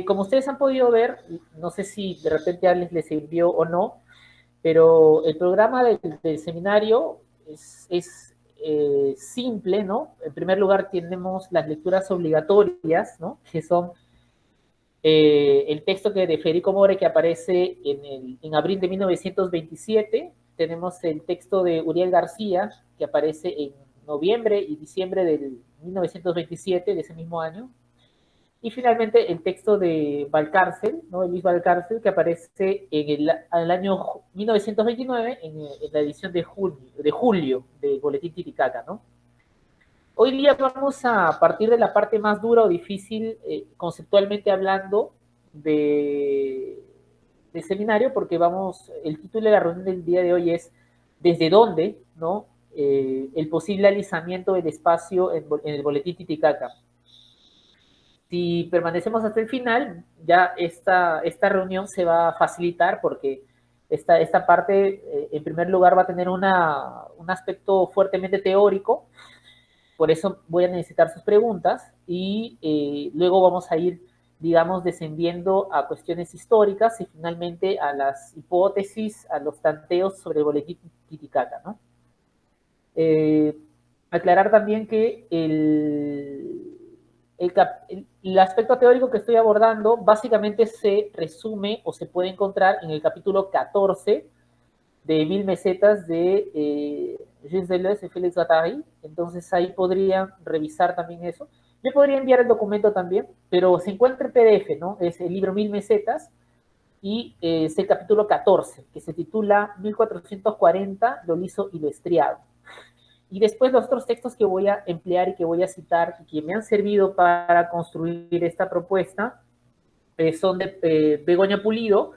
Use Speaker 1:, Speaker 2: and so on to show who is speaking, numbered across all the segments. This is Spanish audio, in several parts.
Speaker 1: Como ustedes han podido ver, no sé si de repente a les envió o no, pero el programa del seminario es simple, ¿no? En primer lugar tenemos las lecturas obligatorias, ¿no? Que son el texto de Federico More que aparece en abril de 1927, tenemos el texto de Uriel García que aparece en noviembre y diciembre del 1927, de ese mismo año, y finalmente el texto de Valcárcel, ¿no? Luis Valcárcel, que aparece en el año 1929 en la edición de julio del Boletín Titicaca, ¿no? Hoy día vamos a partir de la parte más dura o difícil, conceptualmente hablando, de seminario, porque el título de la reunión del día de hoy es ¿desde dónde, no? El posible alisamiento del espacio en el boletín Titicaca. Si permanecemos hasta el final, ya esta reunión se va a facilitar porque esta parte, en primer lugar, va a tener un aspecto fuertemente teórico. Por eso voy a necesitar sus preguntas y luego vamos a ir, digamos, descendiendo a cuestiones históricas y finalmente a las hipótesis, a los tanteos sobre el boletín Titicaca, ¿no? Aclarar también que el aspecto teórico que estoy abordando básicamente se resume o se puede encontrar en el capítulo 14 de 1000 mesetas de Gilles Deleuze y Félix Guattari. Entonces ahí podrían revisar también eso. Yo podría enviar el documento también, pero se encuentra en PDF, ¿no? Es el libro 1000 mesetas y es el capítulo 14, que se titula 1440, lo liso y lo estriado. Y después los otros textos que voy a emplear y que voy a citar y que me han servido para construir esta propuesta son de Begoña Pulido,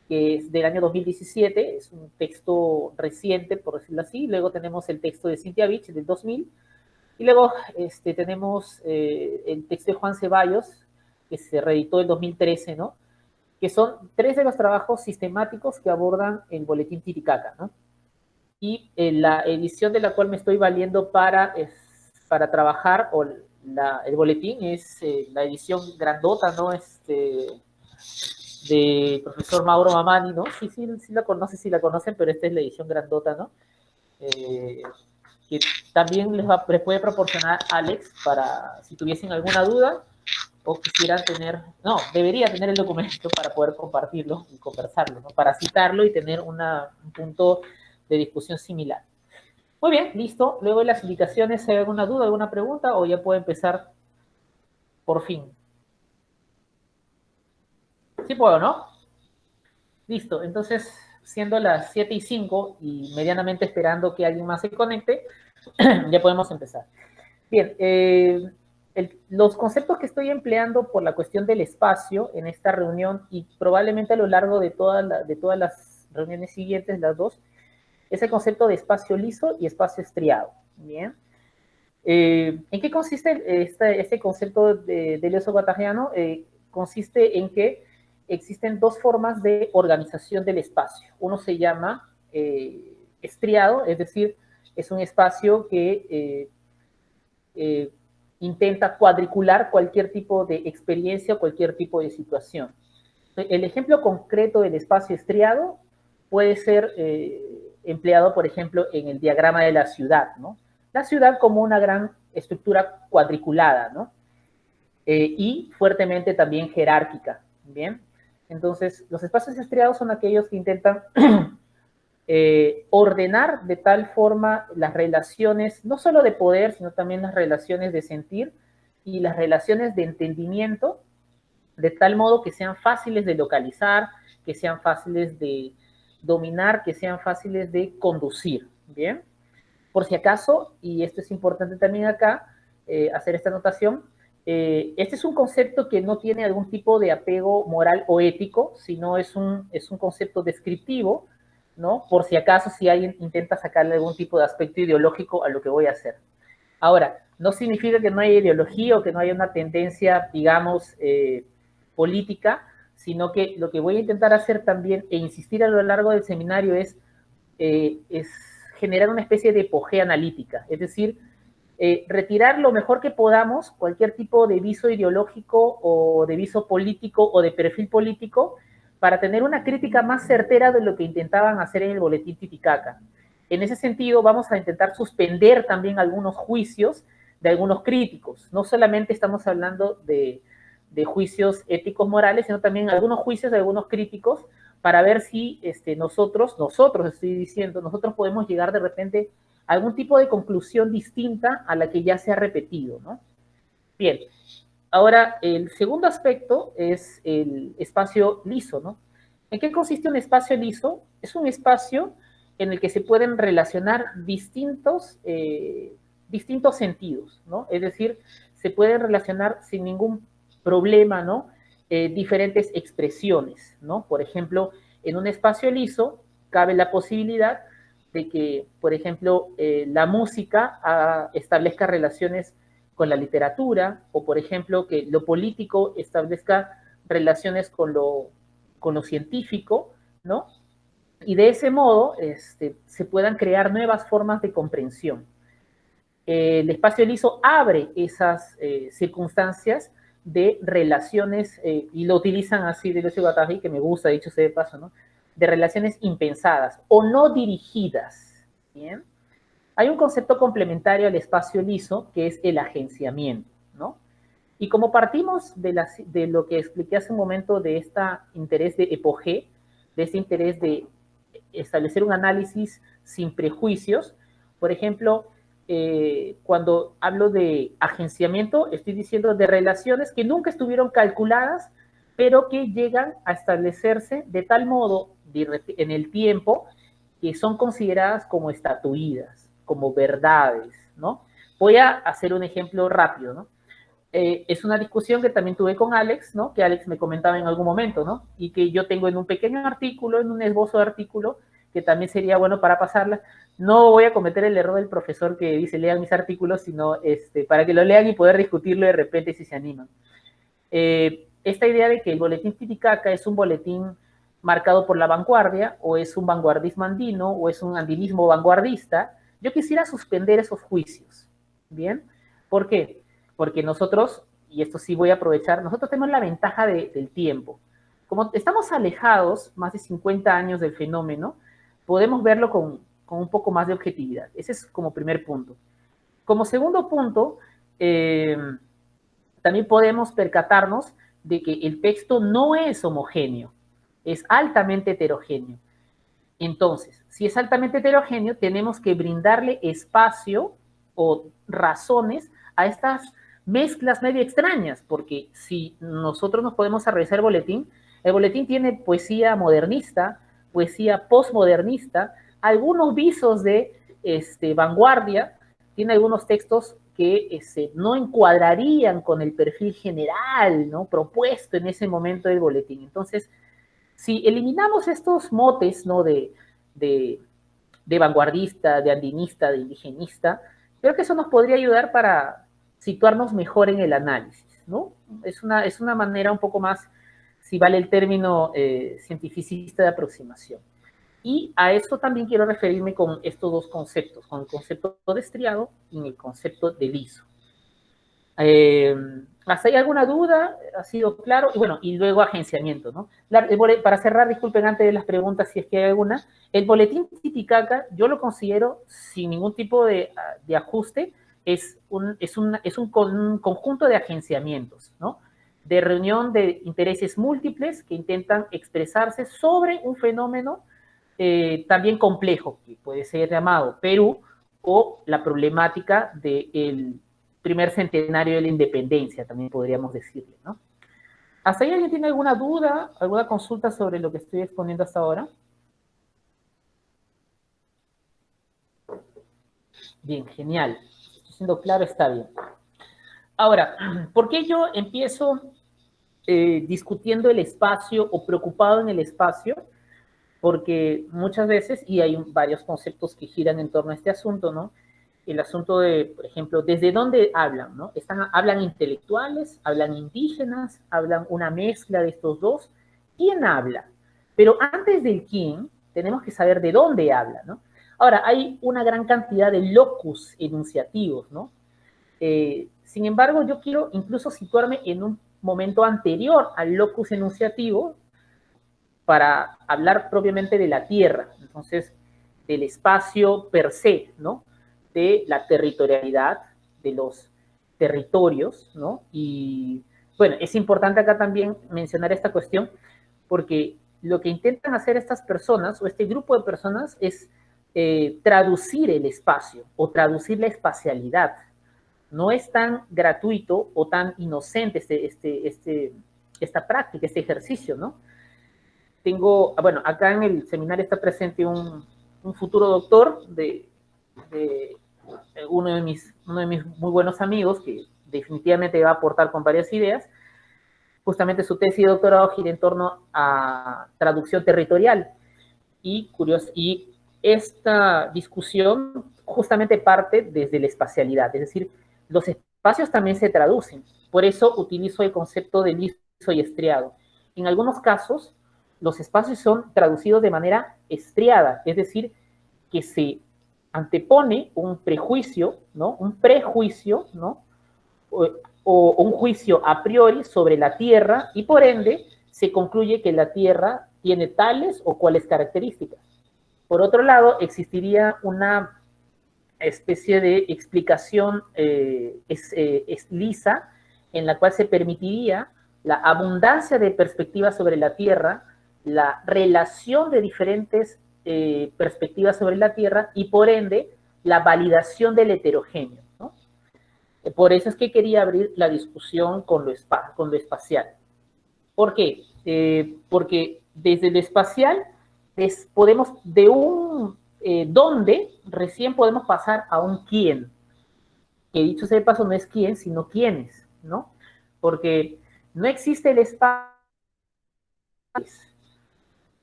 Speaker 1: que es del año 2017, es un texto reciente, por decirlo así. Luego tenemos el texto de Cynthia Beach del 2000, y luego tenemos el texto de Juan Ceballos, que se reeditó en 2013, ¿no? Que son tres de los trabajos sistemáticos que abordan el boletín Titicaca, ¿no? Y la edición de la cual me estoy valiendo para trabajar, o el boletín, es la edición grandota, ¿no? De profesor Mauro Mamani, ¿no? Sí la conoce, sí la conocen, pero esta es la edición grandota, ¿no? Que también les puede proporcionar Alex para si tuviesen alguna duda o quisieran tener, no, debería tener el documento para poder compartirlo y conversarlo, ¿no? Para citarlo y tener un punto de discusión similar. Muy bien, listo. Luego de las indicaciones, ¿hay alguna duda, alguna pregunta o ya puedo empezar por fin? Sí puedo, ¿no? Listo, entonces, siendo las 7:05 y medianamente esperando que alguien más se conecte, ya podemos empezar. Bien, los conceptos que estoy empleando por la cuestión del espacio en esta reunión y probablemente a lo largo de todas las reuniones siguientes, las dos, es el concepto de espacio liso y espacio estriado. Bien. ¿En qué consiste este concepto de Deleuze-Guattariano? Consiste en que existen dos formas de organización del espacio. Uno se llama estriado, es decir, es un espacio que intenta cuadricular cualquier tipo de experiencia o cualquier tipo de situación. El ejemplo concreto del espacio estriado puede ser empleado, por ejemplo, en el diagrama de la ciudad, ¿no? La ciudad como una gran estructura cuadriculada, ¿no? Y fuertemente también jerárquica, ¿bien? Entonces, los espacios estriados son aquellos que intentan ordenar de tal forma las relaciones, no solo de poder, sino también las relaciones de sentir y las relaciones de entendimiento, de tal modo que sean fáciles de localizar, que sean fáciles de dominar, que sean fáciles de conducir, ¿bien? Por si acaso, y esto es importante también acá, hacer esta anotación, este es un concepto que no tiene algún tipo de apego moral o ético, sino es un concepto descriptivo, ¿no? Por si acaso, si alguien intenta sacarle algún tipo de aspecto ideológico a lo que voy a hacer. Ahora, no significa que no haya ideología o que no haya una tendencia, digamos, política, sino que lo que voy a intentar hacer también e insistir a lo largo del seminario es generar una especie de epogea analítica, es decir, retirar lo mejor que podamos cualquier tipo de viso ideológico o de viso político o de perfil político para tener una crítica más certera de lo que intentaban hacer en el boletín Titicaca. En ese sentido, vamos a intentar suspender también algunos juicios de algunos críticos. No solamente estamos hablando de juicios éticos morales, sino también algunos juicios de algunos críticos para ver si nosotros estoy diciendo, nosotros podemos llegar de repente a algún tipo de conclusión distinta a la que ya se ha repetido, ¿no? Bien, ahora el segundo aspecto es el espacio liso, ¿no? ¿En qué consiste un espacio liso? Es un espacio en el que se pueden relacionar distintos sentidos, ¿no? Es decir, se pueden relacionar sin ningún problema, ¿no? Diferentes expresiones, ¿no? Por ejemplo, en un espacio liso cabe la posibilidad de que, por ejemplo, la música establezca relaciones con la literatura, o por ejemplo, que lo político establezca relaciones con lo científico, ¿no? Y de ese modo se puedan crear nuevas formas de comprensión. El espacio liso abre esas circunstancias de relaciones, y lo utilizan así de Lucio Guattari, que me gusta, dicho sea de paso, ¿no? De relaciones impensadas o no dirigidas. ¿Bien? Hay un concepto complementario al espacio liso que es el agenciamiento, ¿no? Y como partimos de lo que expliqué hace un momento de este interés de Epogé, de este interés de establecer un análisis sin prejuicios, por ejemplo, cuando hablo de agenciamiento, estoy diciendo de relaciones que nunca estuvieron calculadas, pero que llegan a establecerse de tal modo en el tiempo que son consideradas como estatuidas, como verdades, ¿no? Voy a hacer un ejemplo rápido, ¿no? Es una discusión que también tuve con Alex, ¿no? Que Alex me comentaba en algún momento, ¿no? Y que yo tengo en un pequeño artículo, en un esbozo de artículo, que también sería bueno para pasarla. No voy a cometer el error del profesor que dice lean mis artículos, sino para que lo lean y poder discutirlo de repente si se animan. Esta idea de que el boletín Titicaca es un boletín marcado por la vanguardia, o es un vanguardismo andino, o es un andinismo vanguardista, yo quisiera suspender esos juicios, ¿bien? ¿Por qué? Porque nosotros, y esto sí voy a aprovechar, nosotros tenemos la ventaja del tiempo. Como estamos alejados más de 50 años del fenómeno, podemos verlo con un poco más de objetividad. Ese es como primer punto. Como segundo punto, también podemos percatarnos de que el texto no es homogéneo, es altamente heterogéneo. Entonces, si es altamente heterogéneo, tenemos que brindarle espacio o razones a estas mezclas medio extrañas, porque si nosotros nos podemos revisar el boletín tiene poesía modernista, poesía postmodernista, algunos visos de vanguardia, tiene algunos textos que no encuadrarían con el perfil general, ¿no? Propuesto en ese momento del boletín. Entonces, si eliminamos estos motes, ¿no? de vanguardista, de andinista, de indigenista, creo que eso nos podría ayudar para situarnos mejor en el análisis, ¿no? Es una manera un poco más, si vale el término cientificista de aproximación. Y a eso también quiero referirme con estos dos conceptos, con el concepto de estriado y el concepto de liso. ¿Hasta hay alguna duda? ¿Ha sido claro? Y bueno, y luego agenciamiento, ¿no? Para cerrar, disculpen antes de las preguntas si es que hay alguna, el boletín Titicaca yo lo considero sin ningún tipo de ajuste, es un conjunto de agenciamientos, ¿no? De reunión de intereses múltiples que intentan expresarse sobre un fenómeno también complejo, que puede ser llamado Perú, o la problemática del primer centenario de la independencia, también podríamos decirle, ¿no? ¿Hasta ahí alguien tiene alguna duda, alguna consulta sobre lo que estoy exponiendo hasta ahora? Bien, genial. Estoy siendo claro, está bien. Ahora, ¿por qué yo empiezo discutiendo el espacio o preocupado en el espacio? Porque muchas veces, y hay varios conceptos que giran en torno a este asunto, ¿no? El asunto de, por ejemplo, ¿desde dónde hablan? ¿No? ¿Hablan intelectuales? ¿Hablan indígenas? ¿Hablan una mezcla de estos dos? ¿Quién habla? Pero antes del quién, tenemos que saber de dónde habla, ¿no? Ahora, hay una gran cantidad de locus enunciativos, ¿no? Sin embargo, yo quiero incluso situarme en un momento anterior al locus enunciativo para hablar propiamente de la tierra, entonces del espacio per se, ¿no? De la territorialidad, de los territorios, ¿no? Y bueno, es importante acá también mencionar esta cuestión porque lo que intentan hacer estas personas o este grupo de personas es traducir el espacio o traducir la espacialidad. No es tan gratuito o tan inocente esta práctica, este ejercicio, ¿no? Bueno, acá en el seminario está presente un futuro doctor de uno de mis muy buenos amigos que definitivamente va a aportar con varias ideas. Justamente su tesis de doctorado gira en torno a traducción territorial y esta discusión justamente parte desde la espacialidad, es decir, los espacios también se traducen. Por eso utilizo el concepto de liso y estriado. En algunos casos, los espacios son traducidos de manera estriada, es decir, que se antepone un prejuicio, ¿no? Un prejuicio, ¿no? O un juicio a priori sobre la Tierra y por ende se concluye que la Tierra tiene tales o cuales características. Por otro lado, existiría una especie de explicación lisa en la cual se permitiría la abundancia de perspectivas sobre la Tierra, la relación de diferentes perspectivas sobre la Tierra y por ende la validación del heterogéneo, ¿no? Por eso es que quería abrir la discusión con lo espacial. ¿Por qué? Porque desde lo espacial podemos, de un dónde, recién podemos pasar a un quién. Que dicho sea de paso, no es quién, sino quiénes, ¿no? Porque no existe el espacio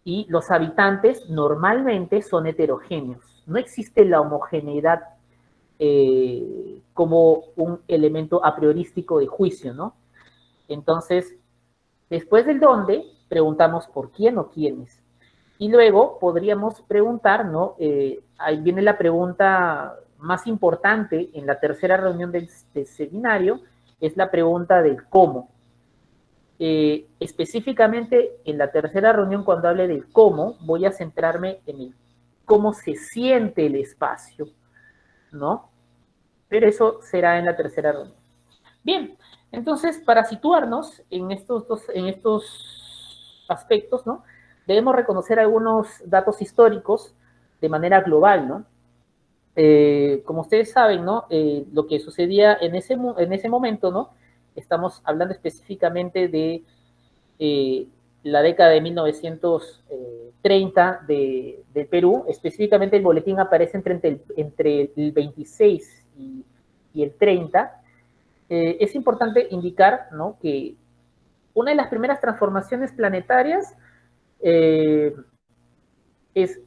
Speaker 1: y los habitantes normalmente son heterogéneos. No existe la homogeneidad como un elemento a priorístico de juicio, ¿no? Entonces, después del dónde, preguntamos por quién o quiénes. Y luego podríamos preguntar, ¿no? Ahí viene la pregunta más importante en la tercera reunión del seminario, es la pregunta del cómo. Específicamente en la tercera reunión, cuando hable del cómo, voy a centrarme en el cómo se siente el espacio, ¿no? Pero eso será en la tercera reunión. Bien, entonces, para situarnos en estos aspectos, ¿no? Debemos reconocer algunos datos históricos de manera global, ¿no? Como ustedes saben, ¿no? Lo que sucedía en ese momento, ¿no? Estamos hablando específicamente de la década de 1930 de Perú. Específicamente el boletín aparece entre el 26 y el 30. Es importante indicar, ¿no? Que una de las primeras transformaciones planetarias es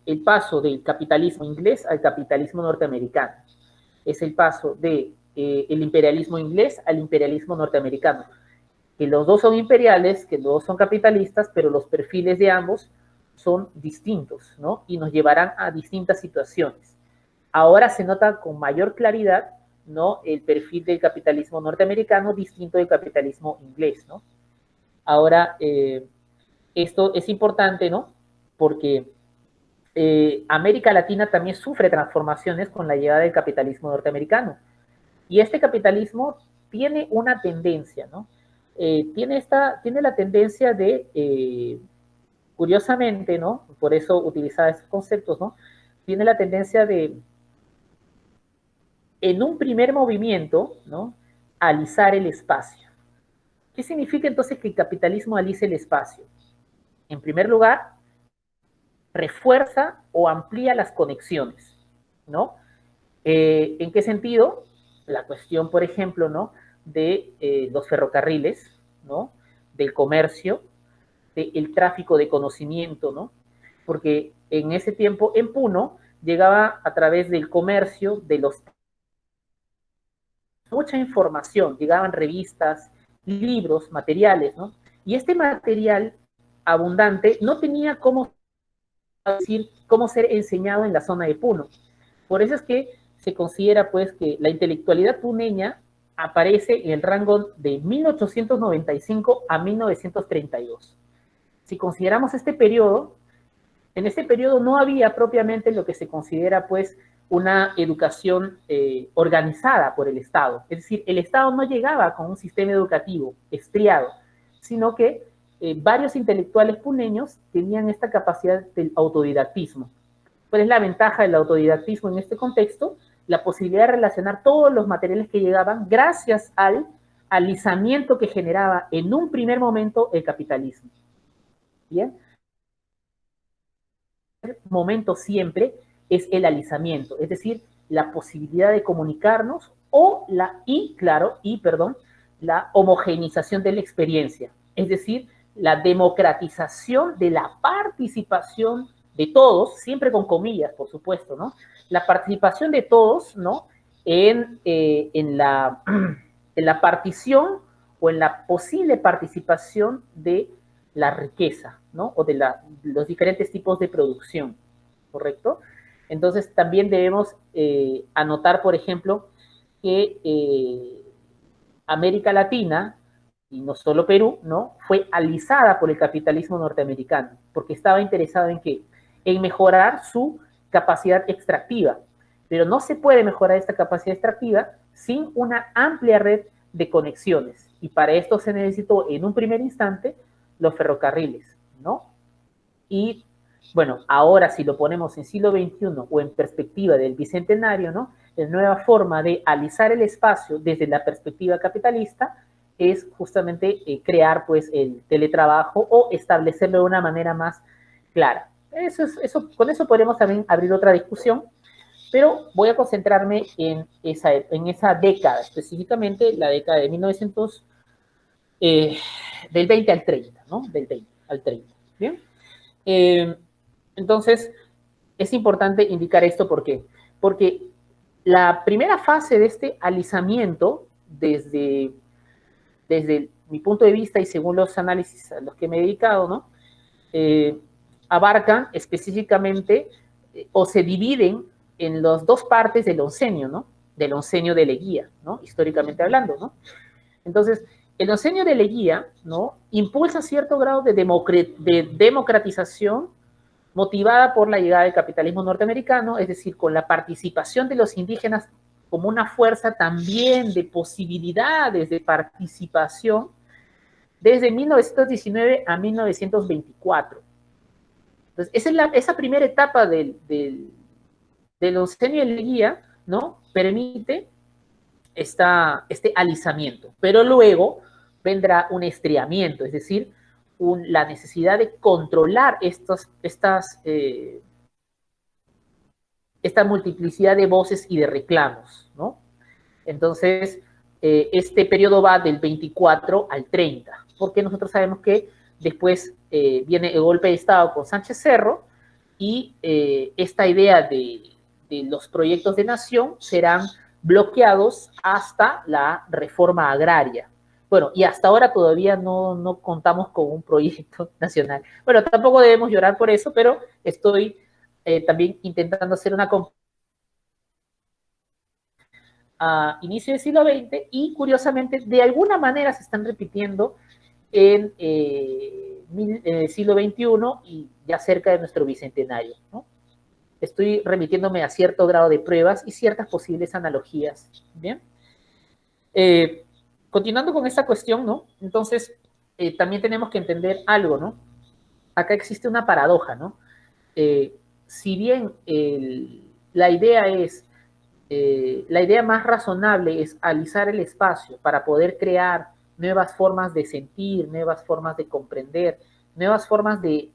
Speaker 1: el paso del capitalismo inglés al capitalismo norteamericano. Es el paso de el imperialismo inglés al imperialismo norteamericano. Que los dos son imperiales, que los dos son capitalistas, pero los perfiles de ambos son distintos, ¿no? Y nos llevarán a distintas situaciones. Ahora se nota con mayor claridad, ¿no? El perfil del capitalismo norteamericano distinto del capitalismo inglés, ¿no? Ahora, esto es importante, ¿no? Porque América Latina también sufre transformaciones con la llegada del capitalismo norteamericano. Y este capitalismo tiene una tendencia, ¿no? Tiene la tendencia de, curiosamente, ¿no? Por eso utilizaba estos conceptos, ¿no? Tiene la tendencia de, en un primer movimiento, ¿no? Alisar el espacio. ¿Qué significa entonces que el capitalismo alice el espacio? En primer lugar, refuerza o amplía las conexiones, ¿no? ¿En qué sentido? La cuestión, por ejemplo, ¿no? De los ferrocarriles, ¿no? Del comercio, del tráfico de conocimiento, ¿no? Porque en ese tiempo en Puno llegaba a través del comercio, de los mucha información, llegaban revistas, libros, materiales, ¿no? Y este material abundante no tenía cómo decir, cómo ser enseñado en la zona de Puno. Por eso es que se considera, pues, que la intelectualidad puneña aparece en el rango de 1895 a 1932. Si consideramos este periodo, en este periodo no había propiamente lo que se considera pues una educación organizada por el Estado. Es decir, el Estado no llegaba con un sistema educativo estriado, sino que varios intelectuales puneños tenían esta capacidad del autodidactismo. ¿Cuál es la ventaja del autodidactismo en este contexto? La posibilidad de relacionar todos los materiales que llegaban gracias al alisamiento que generaba en un primer momento el capitalismo. ¿Bien? El momento siempre es el alisamiento, es decir, la posibilidad de comunicarnos o la homogenización de la experiencia, es decir, la democratización de la participación de todos, siempre con comillas, por supuesto, ¿no? La participación de todos, ¿no? En la partición o en la posible participación de la riqueza, ¿no? O de los diferentes tipos de producción, ¿correcto? Entonces, también debemos anotar, por ejemplo, que América Latina, y no solo Perú, ¿no? Fue alisada por el capitalismo norteamericano, porque estaba interesado en ¿qué? En mejorar su capacidad extractiva. Pero no se puede mejorar esta capacidad extractiva sin una amplia red de conexiones. Y para esto se necesitó, en un primer instante, los ferrocarriles, ¿no? Y bueno, ahora si lo ponemos en siglo XXI o en perspectiva del bicentenario, ¿no? La nueva forma de alisar el espacio desde la perspectiva capitalista es justamente crear pues el teletrabajo o establecerlo de una manera más clara. Con eso podemos también abrir otra discusión, pero voy a concentrarme en esa década, específicamente la década de 1900, del 20 al 30, ¿no? Del 20 al 30, ¿bien? Entonces, es importante indicar esto, ¿por qué? Porque la primera fase de este alisamiento, desde mi punto de vista y según los análisis a los que me he dedicado, ¿no? Abarcan específicamente o se dividen en las dos partes del oncenio, ¿no? Del oncenio de Leguía, ¿no? Históricamente hablando, ¿no? Entonces, el oncenio de Leguía, ¿no? Impulsa cierto grado de democratización motivada por la llegada del capitalismo norteamericano, es decir, con la participación de los indígenas como una fuerza también de posibilidades de participación desde 1919 a 1924. Entonces, esa primera etapa del oncenio de Leguía, ¿no? Permite este alisamiento, pero luego vendrá un estriamiento, es decir, la necesidad de controlar esta multiplicidad de voces y de reclamos, ¿no? Entonces, este periodo va del 24 al 30, porque nosotros sabemos que después viene el golpe de Estado con Sánchez Cerro y esta idea de los proyectos de nación serán bloqueados hasta la reforma agraria. Bueno, y hasta ahora todavía no contamos con un proyecto nacional. Bueno, tampoco debemos llorar por eso, pero estoy también intentando hacer una a inicio del siglo XX y curiosamente de alguna manera se están repitiendo en el siglo XXI y ya cerca de nuestro bicentenario, ¿no? Estoy remitiéndome a cierto grado de pruebas y ciertas posibles analogías, ¿bien? Continuando con esta cuestión, ¿no? Entonces, también tenemos que entender algo, ¿no? Acá existe una paradoja, ¿no? Si bien la idea más razonable es alisar el espacio para poder crear nuevas formas de sentir, nuevas formas de comprender, nuevas formas de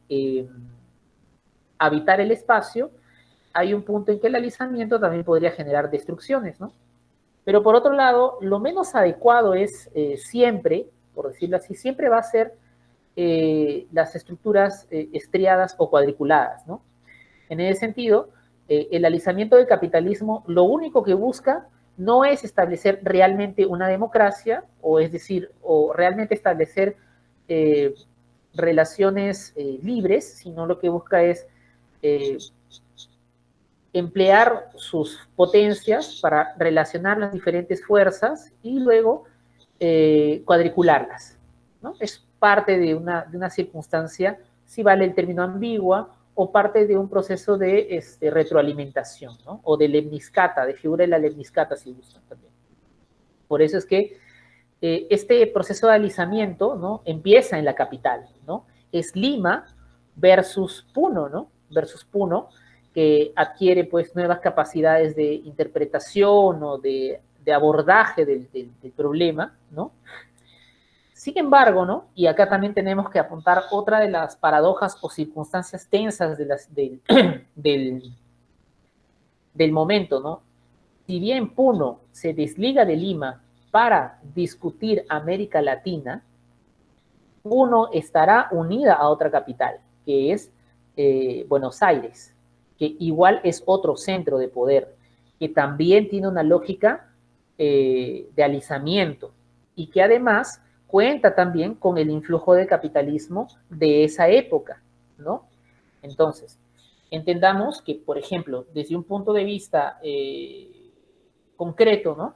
Speaker 1: habitar el espacio, hay un punto en que el alisamiento también podría generar destrucciones, ¿no? Pero por otro lado, lo menos adecuado es siempre, por decirlo así, siempre va a ser las estructuras estriadas o cuadriculadas, ¿no? En ese sentido, el alisamiento del capitalismo lo único que busca no es establecer realmente una democracia, o es decir, o realmente establecer relaciones libres, sino lo que busca es emplear sus potencias para relacionar las diferentes fuerzas y luego cuadricularlas, ¿no? Es parte de una circunstancia, si vale el término ambigua, o parte de un proceso de retroalimentación, ¿no? O de lemniscata, de figura de la lemniscata, si gustan también. Por eso es que este proceso de alisamiento, ¿no? Empieza en la capital, ¿no? Es Lima versus Puno, ¿no? Versus Puno, que adquiere pues nuevas capacidades de interpretación o de abordaje del problema, ¿no? Sin embargo, ¿no? Y acá también tenemos que apuntar otra de las paradojas o circunstancias tensas del momento, ¿no? Si bien Puno se desliga de Lima para discutir América Latina, Puno estará unida a otra capital, que es Buenos Aires, que igual es otro centro de poder, que también tiene una lógica de alisamiento y que además cuenta también con el influjo del capitalismo de esa época, ¿no? Entonces, entendamos que, por ejemplo, desde un punto de vista concreto, ¿no?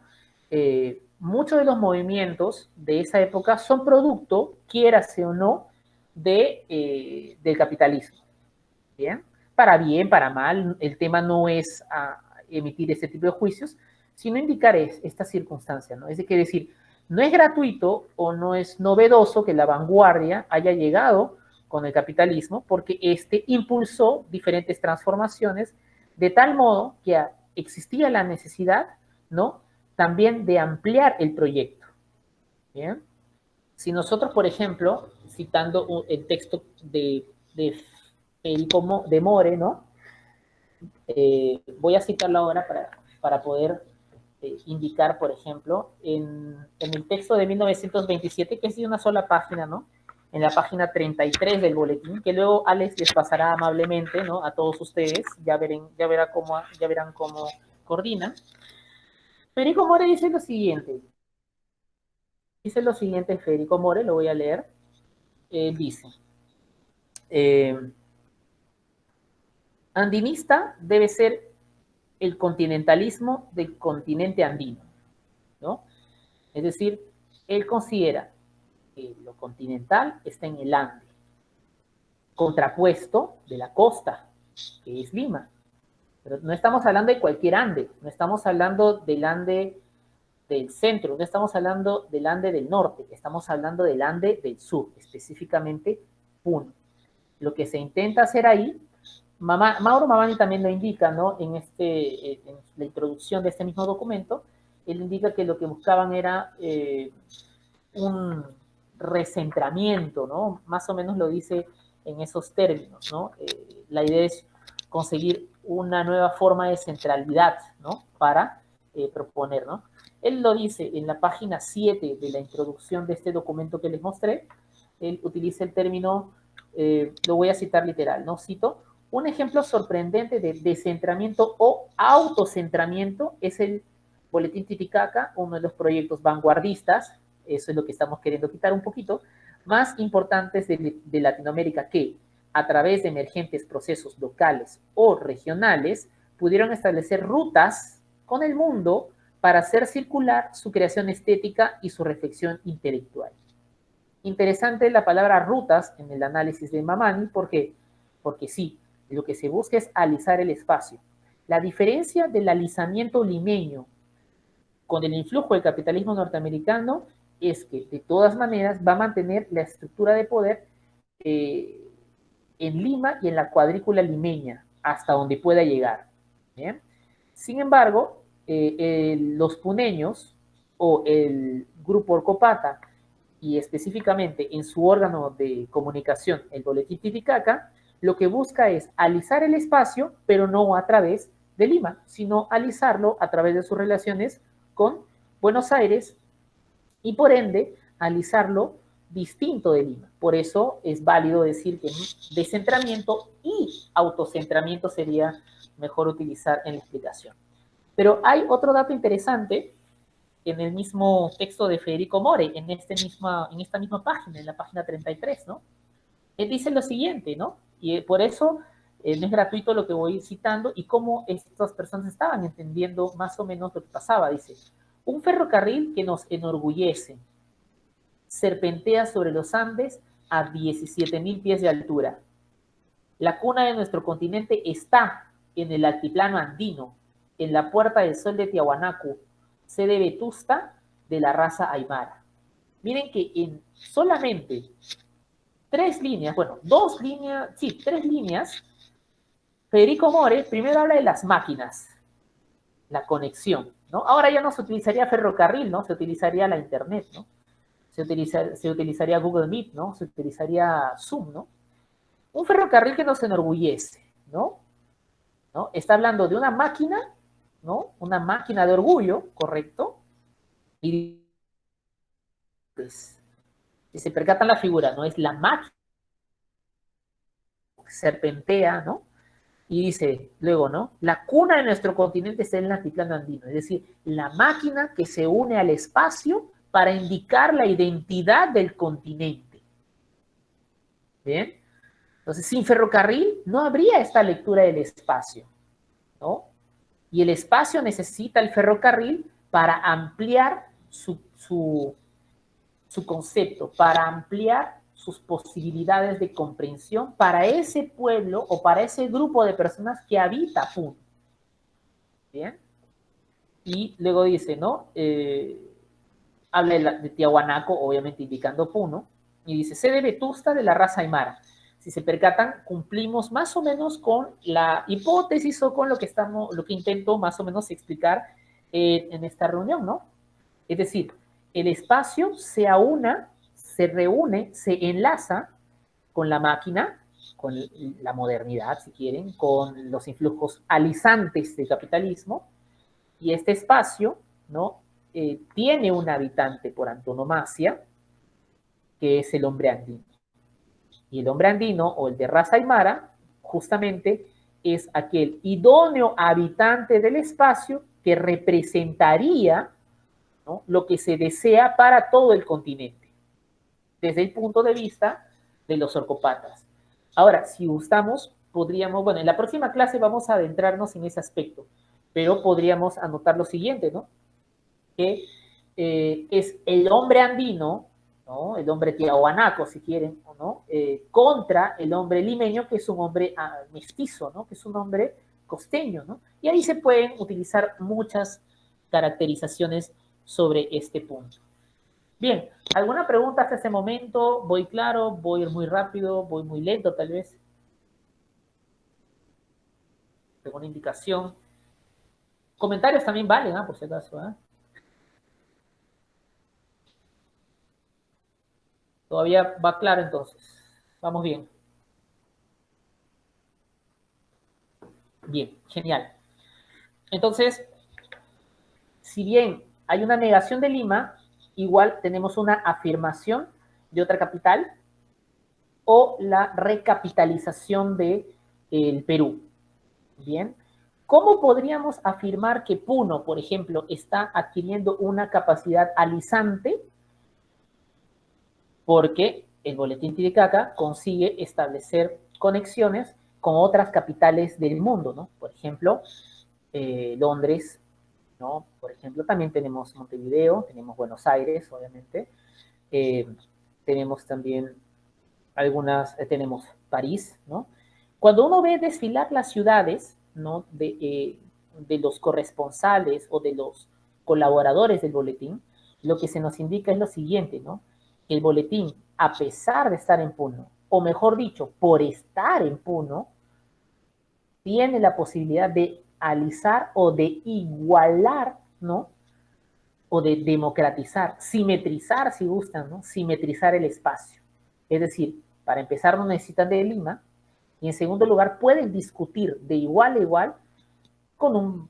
Speaker 1: Muchos de los movimientos de esa época son producto, quiérase o no, del capitalismo. ¿Bien? Para mal, el tema no es emitir este tipo de juicios, sino indicar esta circunstancia, ¿no? Es decir, no es gratuito o no es novedoso que la vanguardia haya llegado con el capitalismo, porque este impulsó diferentes transformaciones de tal modo que existía la necesidad, ¿no? También de ampliar el proyecto. ¿Bien? Si nosotros, por ejemplo, citando el texto de Federico de More, ¿no? Voy a citarlo ahora para poder indicar, por ejemplo, en el texto de 1927, que es de una sola página, ¿no? En la página 33 del boletín, que luego Alex les pasará amablemente, ¿no? A todos ustedes, ya verán cómo coordinan. Federico More dice lo siguiente Federico More, lo voy a leer, dice, andinista debe ser el continentalismo del continente andino, ¿no? Es decir, él considera que lo continental está en el Ande, contrapuesto de la costa, que es Lima. Pero no estamos hablando de cualquier Ande, no estamos hablando del Ande del centro, no estamos hablando del Ande del norte, estamos hablando del Ande del sur, específicamente Puno. Lo que se intenta hacer ahí, Mauro Mamani también lo indica, ¿no? En la introducción de este mismo documento, él indica que lo que buscaban era un recentramiento, ¿no? Más o menos lo dice en esos términos, ¿no? La idea es conseguir una nueva forma de centralidad, ¿no? Para proponer, ¿no? Él lo dice en la página 7 de la introducción de este documento que les mostré. Él utiliza el término, lo voy a citar literal, ¿no? Cito, un ejemplo sorprendente de descentramiento o autocentramiento es el Boletín Titicaca, uno de los proyectos vanguardistas, eso es lo que estamos queriendo quitar un poquito, más importantes de Latinoamérica que, a través de emergentes procesos locales o regionales, pudieron establecer rutas con el mundo para hacer circular su creación estética y su reflexión intelectual. Interesante la palabra rutas en el análisis de Mamani, ¿por qué? Porque sí, lo que se busca es alisar el espacio. La diferencia del alisamiento limeño con el influjo del capitalismo norteamericano es que de todas maneras va a mantener la estructura de poder en Lima y en la cuadrícula limeña hasta donde pueda llegar. ¿Bien? Sin embargo, los puneños o el grupo Orcopata y específicamente en su órgano de comunicación, el Boletín Titicaca, lo que busca es alisar el espacio, pero no a través de Lima, sino alisarlo a través de sus relaciones con Buenos Aires y por ende alisarlo distinto de Lima. Por eso es válido decir que descentramiento y autocentramiento sería mejor utilizar en la explicación. Pero hay otro dato interesante en el mismo texto de Federico More, en esta misma página, en la página 33, ¿no? Él dice lo siguiente, ¿no? Y por eso No es gratuito lo que voy citando y cómo estas personas estaban entendiendo más o menos lo que pasaba. Dice, un ferrocarril que nos enorgullece, serpentea sobre los Andes a 17.000 pies de altura. La cuna de nuestro continente está en el altiplano andino, en la Puerta del Sol de Tiahuanaco, sede vetusta de la raza aymara. Miren que en solamente 3 líneas, bueno, 2 líneas, sí, 3 líneas, Federico More primero habla de las máquinas, la conexión, ¿no? Ahora ya no se utilizaría ferrocarril, ¿no? Se utilizaría la internet, ¿no? Se utilizaría Google Meet, ¿no? Se utilizaría Zoom, ¿no? Un ferrocarril que nos enorgullece, ¿no? ¿No? Está hablando de una máquina, ¿no? Una máquina de orgullo, ¿correcto? Y pues, si se percatan la figura, ¿no? Es la máquina que serpentea, ¿no? Y dice luego, ¿no? La cuna de nuestro continente está en el altiplano andino, es decir, la máquina que se une al espacio para indicar la identidad del continente. ¿Bien? Entonces, sin ferrocarril no habría esta lectura del espacio, ¿no? Y el espacio necesita el ferrocarril para ampliar su concepto, para ampliar sus posibilidades de comprensión para ese pueblo o para ese grupo de personas que habita Puno. ¿Bien? Y luego dice, ¿no? Habla de Tiahuanaco, obviamente indicando Puno, y dice, sede vetusta de la raza aymara. Si se percatan, cumplimos más o menos con la hipótesis o con lo que intento más o menos explicar en esta reunión, ¿no? Es decir, el espacio se aúna, se reúne, se enlaza con la máquina, con la modernidad, si quieren, con los influjos alizantes del capitalismo, y este espacio, ¿no? Tiene un habitante por antonomasia, que es el hombre andino. Y el hombre andino, o el de raza aymara, justamente es aquel idóneo habitante del espacio que representaría, ¿no?, lo que se desea para todo el continente, desde el punto de vista de los orcopatas. Ahora, si gustamos, podríamos, bueno, en la próxima clase vamos a adentrarnos en ese aspecto, pero podríamos anotar lo siguiente, ¿no? Que es el hombre andino, ¿no?, el hombre tiahuanaco, si quieren, ¿no?, contra el hombre limeño, que es un hombre mestizo, ¿no?, que es un hombre costeño, ¿no? Y ahí se pueden utilizar muchas caracterizaciones sobre este punto. Bien, ¿alguna pregunta hasta este momento? ¿Voy claro? ¿Voy muy rápido? ¿Voy muy lento, tal vez? ¿Alguna indicación? Comentarios también valen, por si acaso, ¿eh? Todavía va claro entonces. Vamos bien. Bien, genial. Entonces, si bien hay una negación de Lima, igual tenemos una afirmación de otra capital o la recapitalización de el Perú. Bien. ¿Cómo podríamos afirmar que Puno, por ejemplo, está adquiriendo una capacidad alisante? Porque el Boletín Titicaca consigue establecer conexiones con otras capitales del mundo, ¿no? Por ejemplo, Londres, ¿no? Por ejemplo, también tenemos Montevideo, tenemos Buenos Aires, obviamente. Tenemos también tenemos París, ¿no? Cuando uno ve desfilar las ciudades, ¿no?, de los corresponsales o de los colaboradores del boletín, lo que se nos indica es lo siguiente, ¿no? Que el boletín, a pesar de estar en Puno, o mejor dicho, por estar en Puno, tiene la posibilidad de alisar o de igualar, ¿no?, o de democratizar, simetrizar, si gustan, ¿no?, simetrizar el espacio. Es decir, para empezar, no necesitan de Lima, y en segundo lugar, pueden discutir de igual a igual con un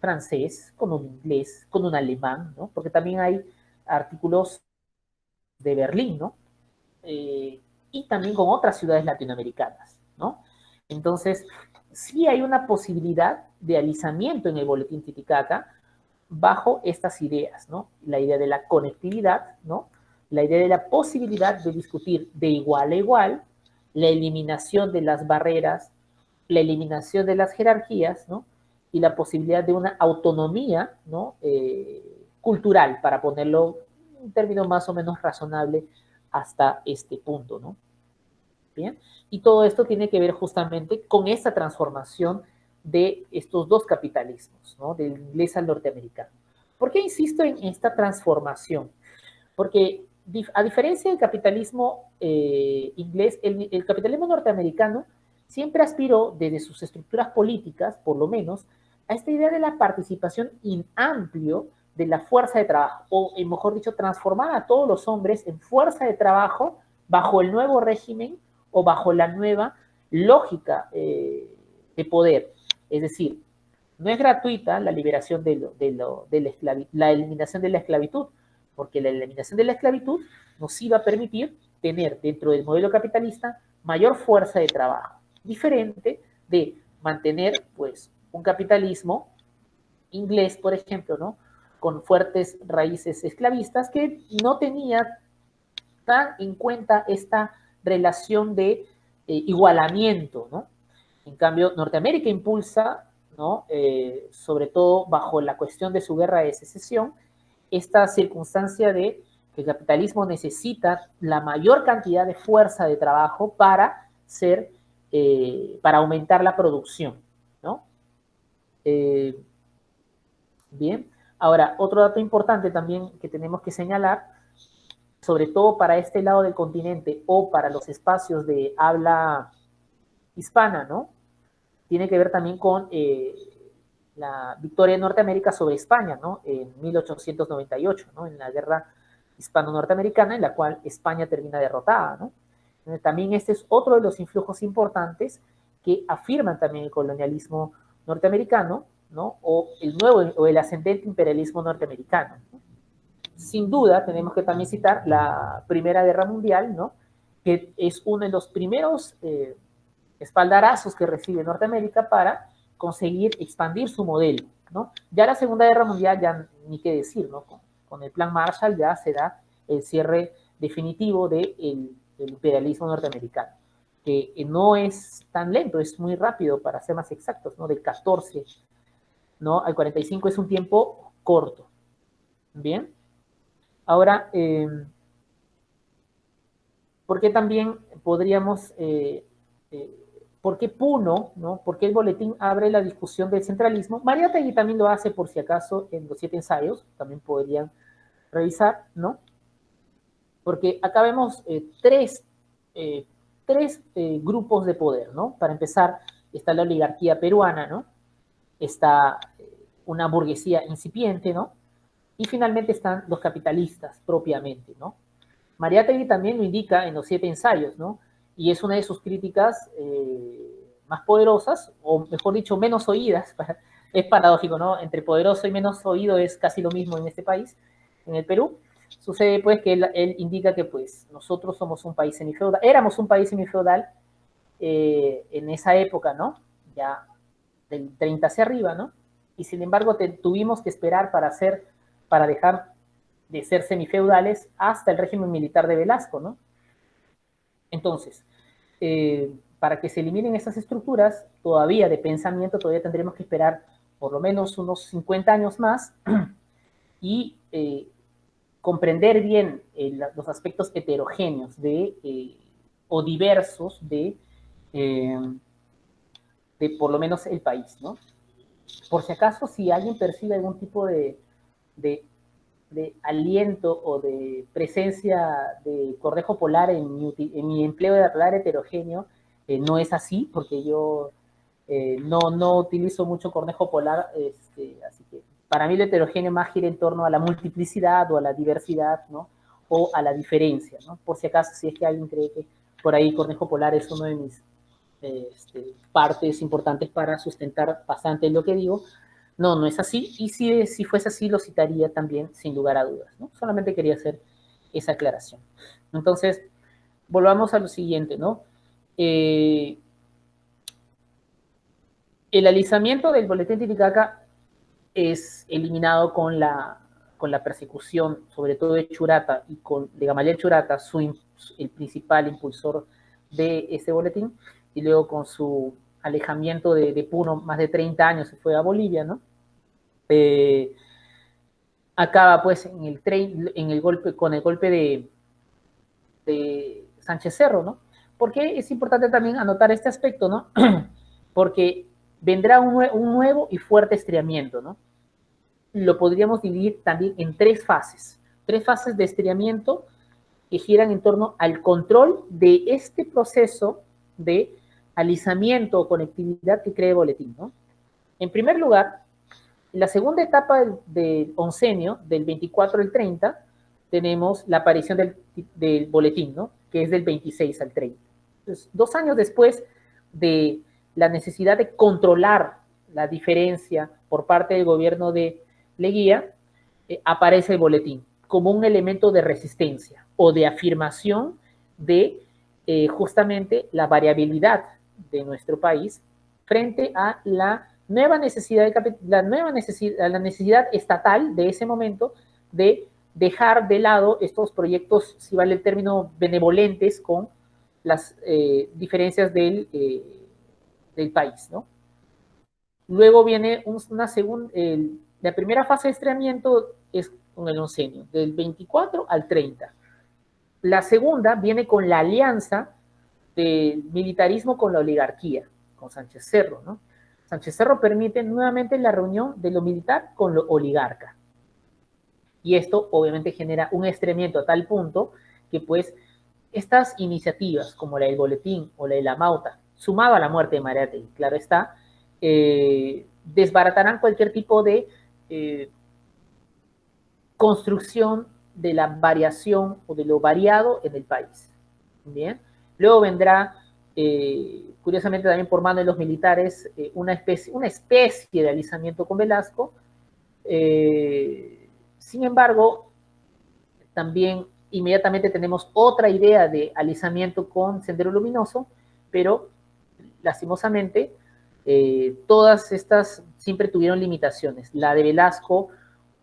Speaker 1: francés, con un inglés, con un alemán, ¿no? Porque también hay artículos de Berlín, ¿no? Y también con otras ciudades latinoamericanas, ¿no? Entonces, sí hay una posibilidad de alisamiento en el Boletín Titicaca bajo estas ideas, ¿no? La idea de la conectividad, ¿no? La idea de la posibilidad de discutir de igual a igual, la eliminación de las barreras la eliminación de las jerarquías, ¿no? Y la posibilidad de una autonomía, ¿no? Cultural, para ponerlo en un término más o menos razonable hasta este punto, ¿no? Bien, y todo esto tiene que ver justamente con esta transformación de estos dos capitalismos, ¿no? Del inglés al norteamericano. ¿Por qué insisto en esta transformación? Porque a diferencia del capitalismo inglés, el capitalismo norteamericano siempre aspiró desde sus estructuras políticas, por lo menos, a esta idea de la participación in amplio de la fuerza de trabajo, o mejor dicho, transformar a todos los hombres en fuerza de trabajo bajo el nuevo régimen o bajo la nueva lógica de poder. Es decir, no es gratuita la liberación la eliminación de la esclavitud, porque la eliminación de la esclavitud nos iba a permitir tener dentro del modelo capitalista mayor fuerza de trabajo, diferente de mantener pues un capitalismo inglés, por ejemplo, ¿no? Con fuertes raíces esclavistas que no tenía tan en cuenta esta relación de igualamiento, ¿no? En cambio, Norteamérica impulsa, ¿no? Sobre todo bajo la cuestión de su guerra de secesión, esta circunstancia de que el capitalismo necesita la mayor cantidad de fuerza de trabajo para para aumentar la producción, ¿no? Bien, ahora, otro dato importante también que tenemos que señalar, sobre todo para este lado del continente o para los espacios de habla hispana, ¿no? Tiene que ver también con la victoria de Norteamérica sobre España, ¿no? En 1898, ¿no? En la guerra hispano-norteamericana, en la cual España termina derrotada, ¿no? También este es otro de los influjos importantes que afirman también el colonialismo norteamericano, ¿no? O el nuevo o el ascendente imperialismo norteamericano, ¿no? Sin duda, tenemos que también citar la Primera Guerra Mundial, ¿no? Que es uno de los primeros espaldarazos que recibe Norteamérica para conseguir expandir su modelo, ¿no? Ya la Segunda Guerra Mundial, ya ni qué decir, ¿no? Con el Plan Marshall ya se da el cierre definitivo del imperialismo norteamericano, que no es tan lento, es muy rápido, para ser más exactos, ¿no? Del 14, ¿no? Al 45 es un tiempo corto. Bien. Ahora, ¿por qué también podríamos ¿por qué Puno, ¿no? ¿Por qué el boletín abre la discusión del centralismo? Mariátegui también lo hace, por si acaso, en los 7 ensayos, también podrían revisar, ¿no? Porque acá vemos tres grupos de poder, ¿no? Para empezar, está la oligarquía peruana, ¿no? Está una burguesía incipiente, ¿no? Y finalmente están los capitalistas propiamente, ¿no? Mariátegui también lo indica en los 7 ensayos, ¿no? Y es una de sus críticas más poderosas, o mejor dicho, menos oídas. Es paradójico, ¿no? Entre poderoso y menos oído es casi lo mismo en este país, en el Perú. Sucede pues que él indica que pues nosotros somos un país semifeudal, éramos un país semifeudal en esa época, ¿no? Ya del 30 hacia arriba, ¿no? Y sin embargo tuvimos que esperar para dejar de ser semifeudales hasta el régimen militar de Velasco, ¿no? Entonces, para que se eliminen esas estructuras todavía de pensamiento, todavía tendremos que esperar por lo menos unos 50 años más y comprender bien los aspectos heterogéneos o diversos de por lo menos el país, ¿no? Por si acaso, si alguien percibe algún tipo de aliento o de presencia de cornejo polar en mi empleo de hablar heterogéneo, no es así, porque yo no utilizo mucho cornejo polar, así que para mí lo heterogéneo más gira en torno a la multiplicidad o a la diversidad, ¿no? O a la diferencia, ¿no? Por si acaso, si es que alguien cree que por ahí cornejo polar es uno de mis partes importantes para sustentar bastante lo que digo, no es así, y si fuese así lo citaría también sin lugar a dudas, ¿no? Solamente quería hacer esa aclaración. Entonces, volvamos a lo siguiente, ¿no? El alisamiento del boletín Titicaca es eliminado con la persecución, sobre todo de Churata y de Gamaliel Churata, el principal impulsor de ese boletín, y luego con su alejamiento de Puno, más de 30 años se fue a Bolivia, ¿no? Acaba pues en el golpe, con el golpe de Sánchez Cerro, ¿no? Porque es importante también anotar este aspecto, ¿no? Porque vendrá un nuevo y fuerte estriamiento, ¿no? Lo podríamos dividir también en tres fases de estriamiento que giran en torno al control de este proceso de alisamiento o conectividad que cree el boletín, ¿no? En primer lugar, en la segunda etapa del oncenio, del 24 al 30, tenemos la aparición del boletín, ¿no? Que es del 26 al 30. Entonces, 2 años después de la necesidad de controlar la diferencia por parte del gobierno de Leguía, aparece el boletín como un elemento de resistencia o de afirmación de justamente la variabilidad de nuestro país frente a la nueva necesidad, la necesidad estatal de ese momento de dejar de lado estos proyectos, si vale el término, benevolentes con las diferencias del país, ¿no? Luego viene una segunda, la primera fase de estreamiento es con el oncenio, del 24 al 30. La segunda viene con la alianza del militarismo con la oligarquía, con Sánchez Cerro, ¿no? Sánchez Cerro permite nuevamente la reunión de lo militar con lo oligarca. Y esto obviamente genera un estremiento a tal punto que pues estas iniciativas como la del boletín o la de la Mauta, sumado a la muerte de Mariátegui, claro está, desbaratarán cualquier tipo de construcción de la variación o de lo variado en el país. Bien. Luego vendrá, curiosamente también por mano de los militares, una especie de alisamiento con Velasco. Sin embargo, también inmediatamente tenemos otra idea de alisamiento con Sendero Luminoso, pero lastimosamente todas estas siempre tuvieron limitaciones. La de Velasco,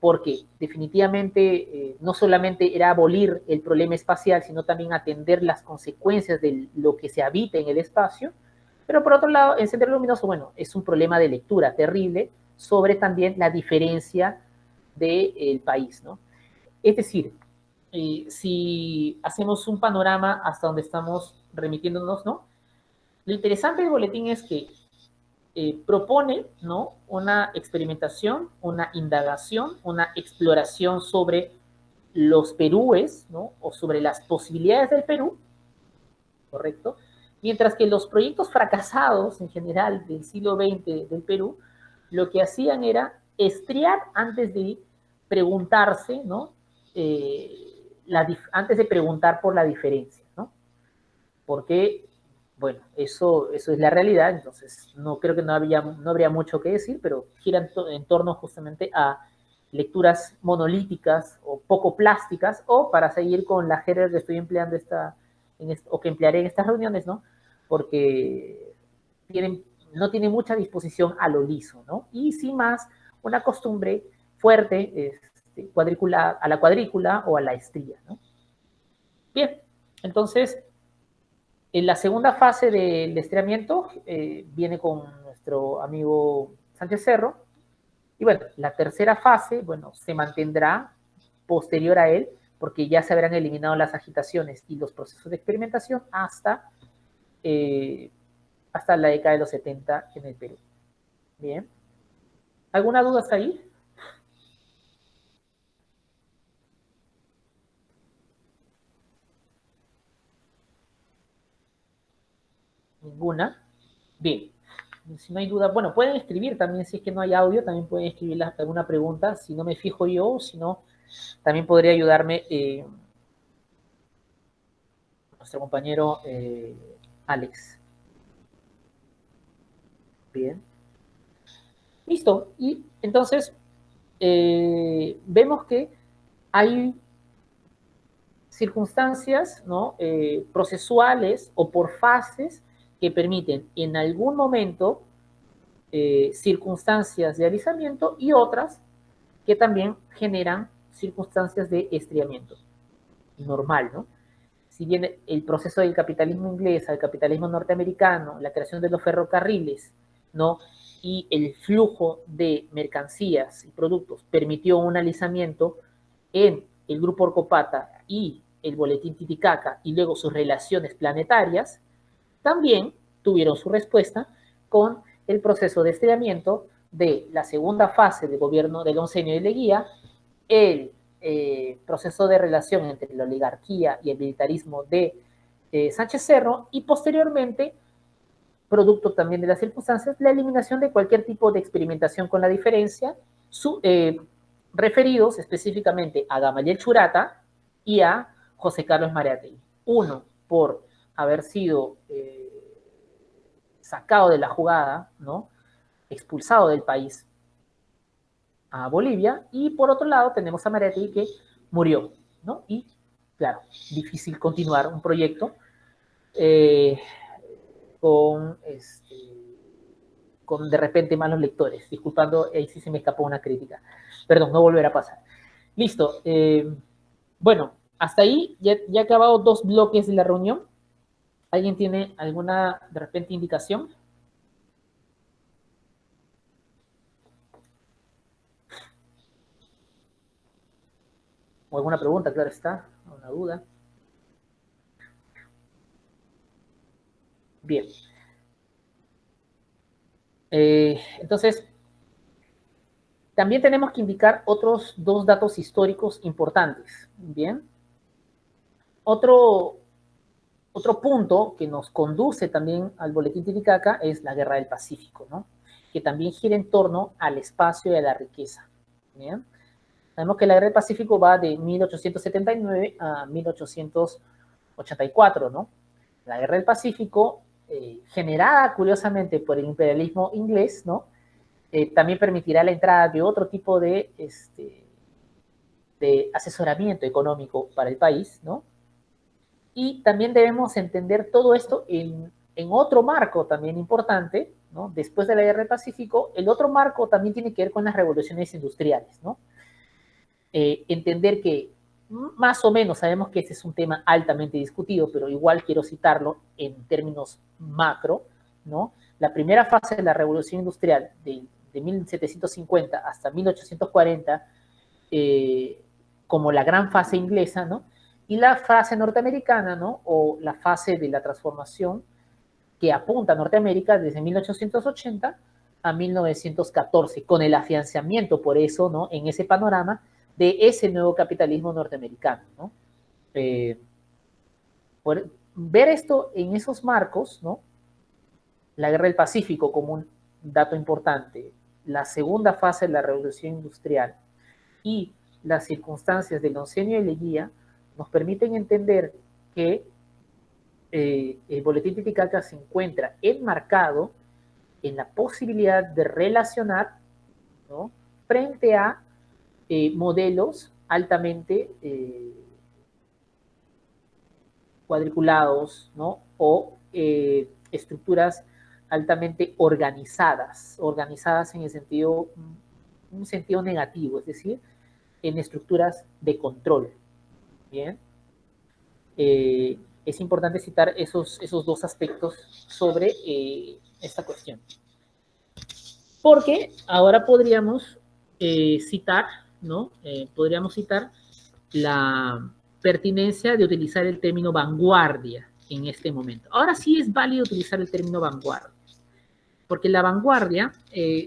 Speaker 1: porque definitivamente no solamente era abolir el problema espacial, sino también atender las consecuencias de lo que se habita en el espacio. Pero por otro lado, en Sendero Luminoso, bueno, es un problema de lectura terrible sobre también la diferencia del país, ¿no? Es decir, si hacemos un panorama hasta donde estamos remitiéndonos, ¿no? Lo interesante del boletín es que propone, ¿no? Una experimentación, una indagación, una exploración sobre los perúes, ¿no? O sobre las posibilidades del Perú, ¿correcto? Mientras que los proyectos fracasados en general del siglo XX del Perú, lo que hacían era estriar antes de preguntarse, ¿no? Antes de preguntar por la diferencia, ¿no? Porque, bueno, eso es la realidad, entonces no creo que no habría mucho que decir, pero gira en torno justamente a lecturas monolíticas o poco plásticas, o para seguir con la jerga que estoy empleando o que emplearé en estas reuniones, ¿no? Porque no tienen mucha disposición a lo liso, ¿no? Y sin más, una costumbre fuerte, a la cuadrícula o a la estría, ¿no? Bien, entonces, en la segunda fase del estriamiento viene con nuestro amigo Sánchez Cerro. Y bueno, la tercera fase, bueno, se mantendrá posterior a él, porque ya se habrán eliminado las agitaciones y los procesos de experimentación hasta la década de los 70 en el Perú. Bien. ¿Alguna duda hasta ahí? Ninguna. Bien. Si no hay duda, bueno, pueden escribir también, si es que no hay audio, también pueden escribir alguna pregunta, si no me fijo yo, si no, también podría ayudarme nuestro compañero Alex. Bien. Listo. Y entonces vemos que hay circunstancias, ¿no? Procesuales o por fases que permiten en algún momento circunstancias de alisamiento y otras que también generan circunstancias de estriamiento normal, ¿no? si bien el proceso del capitalismo inglés al capitalismo norteamericano, la creación de los ferrocarriles, ¿no? Y el flujo de mercancías y productos permitió un alisamiento en el grupo Orcopata y el boletín Titicaca y luego sus relaciones planetarias, también tuvieron su respuesta con el proceso de estrellamiento de la segunda fase del gobierno del oncenio de Leguía, el proceso de relación entre la oligarquía y el militarismo de Sánchez Cerro y posteriormente, producto también de las circunstancias, la eliminación de cualquier tipo de experimentación con la diferencia, su, referidos específicamente a Gamaliel Churata y a José Carlos Mariátegui. Uno, por haber sido sacado de la jugada, ¿no? Expulsado del país a Bolivia, y por otro lado tenemos a Mariátegui que murió, ¿no? Y claro, difícil continuar un proyecto eh, con, con de repente malos lectores, disculpando, ahí sí se me escapó una crítica, perdón, no volverá a pasar. Listo, bueno, hasta ahí ya he acabado dos bloques de la reunión. ¿Alguien tiene alguna de repente indicación? ¿O alguna pregunta, claro está? ¿Una duda? Bien. Entonces, también tenemos que indicar otros dos datos históricos importantes. Bien. Otro, otro punto que nos conduce también al boletín Titicaca es la Guerra del Pacífico, ¿no? Que también gira en torno al espacio y a la riqueza. ¿Bien? Sabemos que la Guerra del Pacífico va de 1879 a 1884, ¿no? La Guerra del Pacífico, generada curiosamente por el imperialismo inglés, ¿no? También permitirá la entrada de otro tipo de asesoramiento económico para el país, ¿no? Y también debemos entender todo esto en otro marco también importante, ¿no? Después de la Guerra del Pacífico, el otro marco también tiene que ver con las revoluciones industriales, ¿no? Entender que más o menos sabemos que este es un tema altamente discutido, pero igual quiero citarlo en términos macro, ¿no? La primera fase de la revolución industrial de 1750 hasta 1840, como la gran fase inglesa, ¿no? Y la fase norteamericana, ¿no? O la fase de la transformación que apunta a Norteamérica desde 1880 a 1914, con el afianzamiento, por eso, ¿no? En ese panorama de ese nuevo capitalismo norteamericano, ¿no? Por ver esto en esos marcos, ¿no? La Guerra del Pacífico como un dato importante, la segunda fase de la revolución industrial y las circunstancias del oncenio de Leguía nos permiten entender que el boletín Titicaca se encuentra enmarcado en la posibilidad de relacionar, ¿no? Frente a modelos altamente cuadriculados, ¿no? O estructuras altamente organizadas, organizadas en el sentido, un sentido negativo, es decir, en estructuras de control. Bien. Es importante citar esos dos aspectos sobre esta cuestión. Porque ahora podríamos citar, ¿no? Podríamos citar la pertinencia de utilizar el término vanguardia en este momento. Ahora sí es válido utilizar el término vanguardia, porque la vanguardia,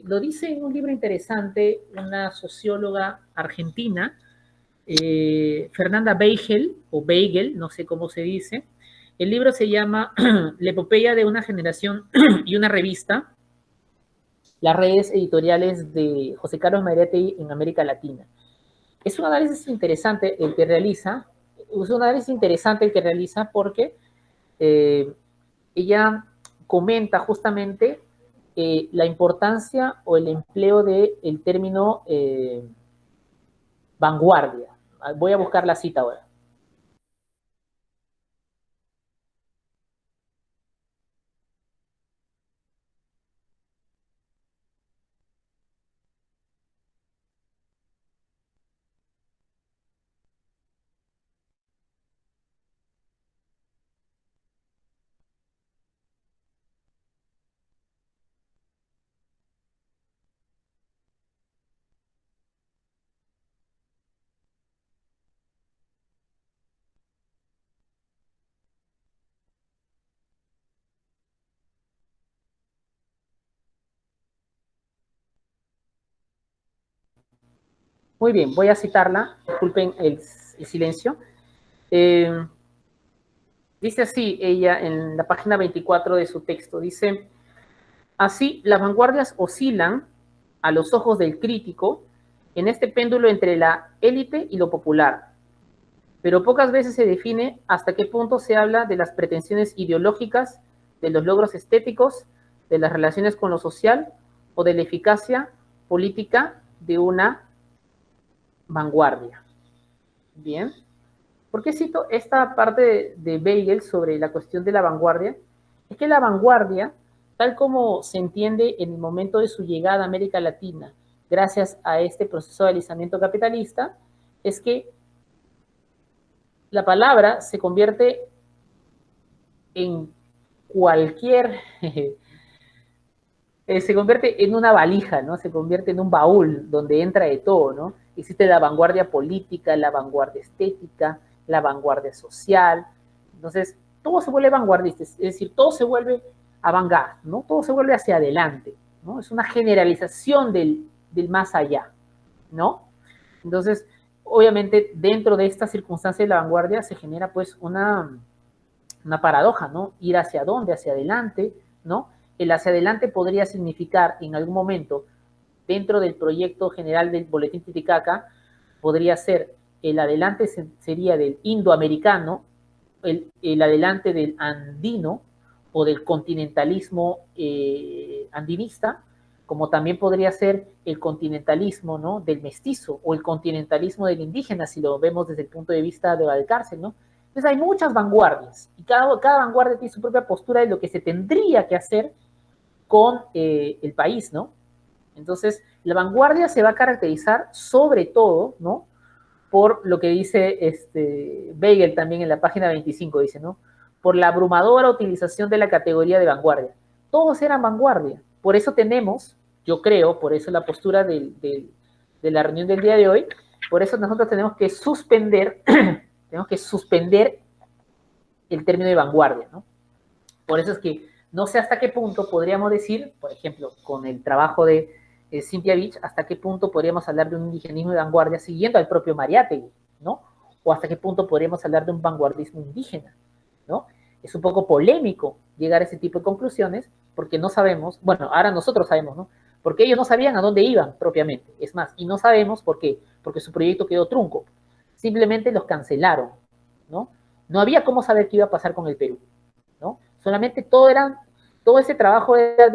Speaker 1: lo dice en un libro interesante una socióloga argentina, Fernanda Beigel, o Beigel, no sé cómo se dice. El libro se llama La epopeya de una generación y una revista, las redes editoriales de José Carlos Mariátegui en América Latina. Es un análisis interesante el que realiza, es un análisis interesante el que realiza porque ella comenta justamente la importancia o el empleo del término vanguardia. Voy a buscar la cita ahora. Muy bien, voy a citarla, disculpen el silencio. Dice así ella en la página 24 de su texto, dice, así las vanguardias oscilan a los ojos del crítico en este péndulo entre la élite y lo popular, pero pocas veces se define hasta qué punto se habla de las pretensiones ideológicas, de los logros estéticos, de las relaciones con lo social o de la eficacia política de una vanguardia. Bien. ¿Por qué cito esta parte de Weigel sobre la cuestión de la vanguardia? Es que la vanguardia, tal como se entiende en el momento de su llegada a América Latina, gracias a este proceso de alisamiento capitalista, es que la palabra se convierte en cualquier, se convierte en una valija, ¿no? Se convierte en un baúl donde entra de todo, ¿no? Existe la vanguardia política, la vanguardia estética, la vanguardia social. Entonces, todo se vuelve vanguardista, es decir, todo se vuelve avant-garde, ¿no? Todo se vuelve hacia adelante, ¿no? Es una generalización del más allá, ¿no? Entonces, obviamente, dentro de esta circunstancia de la vanguardia se genera, pues, una paradoja, ¿no? Ir hacia dónde, hacia adelante, ¿no? El hacia adelante podría significar, en algún momento, dentro del proyecto general del Boletín Titicaca, podría ser el adelante sería del indoamericano, el adelante del andino o del continentalismo andinista, como también podría ser el continentalismo, ¿no? Del mestizo o el continentalismo del indígena, si lo vemos desde el punto de vista de Valcárcel, ¿no? Entonces hay muchas vanguardias y cada vanguardia tiene su propia postura de lo que se tendría que hacer con el país, ¿no? Entonces, la vanguardia se va a caracterizar sobre todo, ¿no? Por lo que dice Weigel también en la página 25, dice, ¿no? Por la abrumadora utilización de la categoría de vanguardia. Todos eran vanguardia. Por eso tenemos, yo creo, por eso la postura de la reunión del día de hoy, por eso nosotros tenemos que suspender el término de vanguardia, ¿no? Por eso es que no sé hasta qué punto podríamos decir, por ejemplo, con el trabajo de Simpiavich, hasta qué punto podríamos hablar de un indigenismo de vanguardia siguiendo al propio Mariátegui, ¿no? O hasta qué punto podríamos hablar de un vanguardismo indígena, ¿no? Es un poco polémico llegar a ese tipo de conclusiones porque no sabemos, bueno, ahora nosotros sabemos, ¿no? Porque ellos no sabían a dónde iban propiamente, es más, y no sabemos por qué, porque su proyecto quedó trunco, simplemente los cancelaron, ¿no? No había cómo saber qué iba a pasar con el Perú, ¿no? Solamente todo ese trabajo era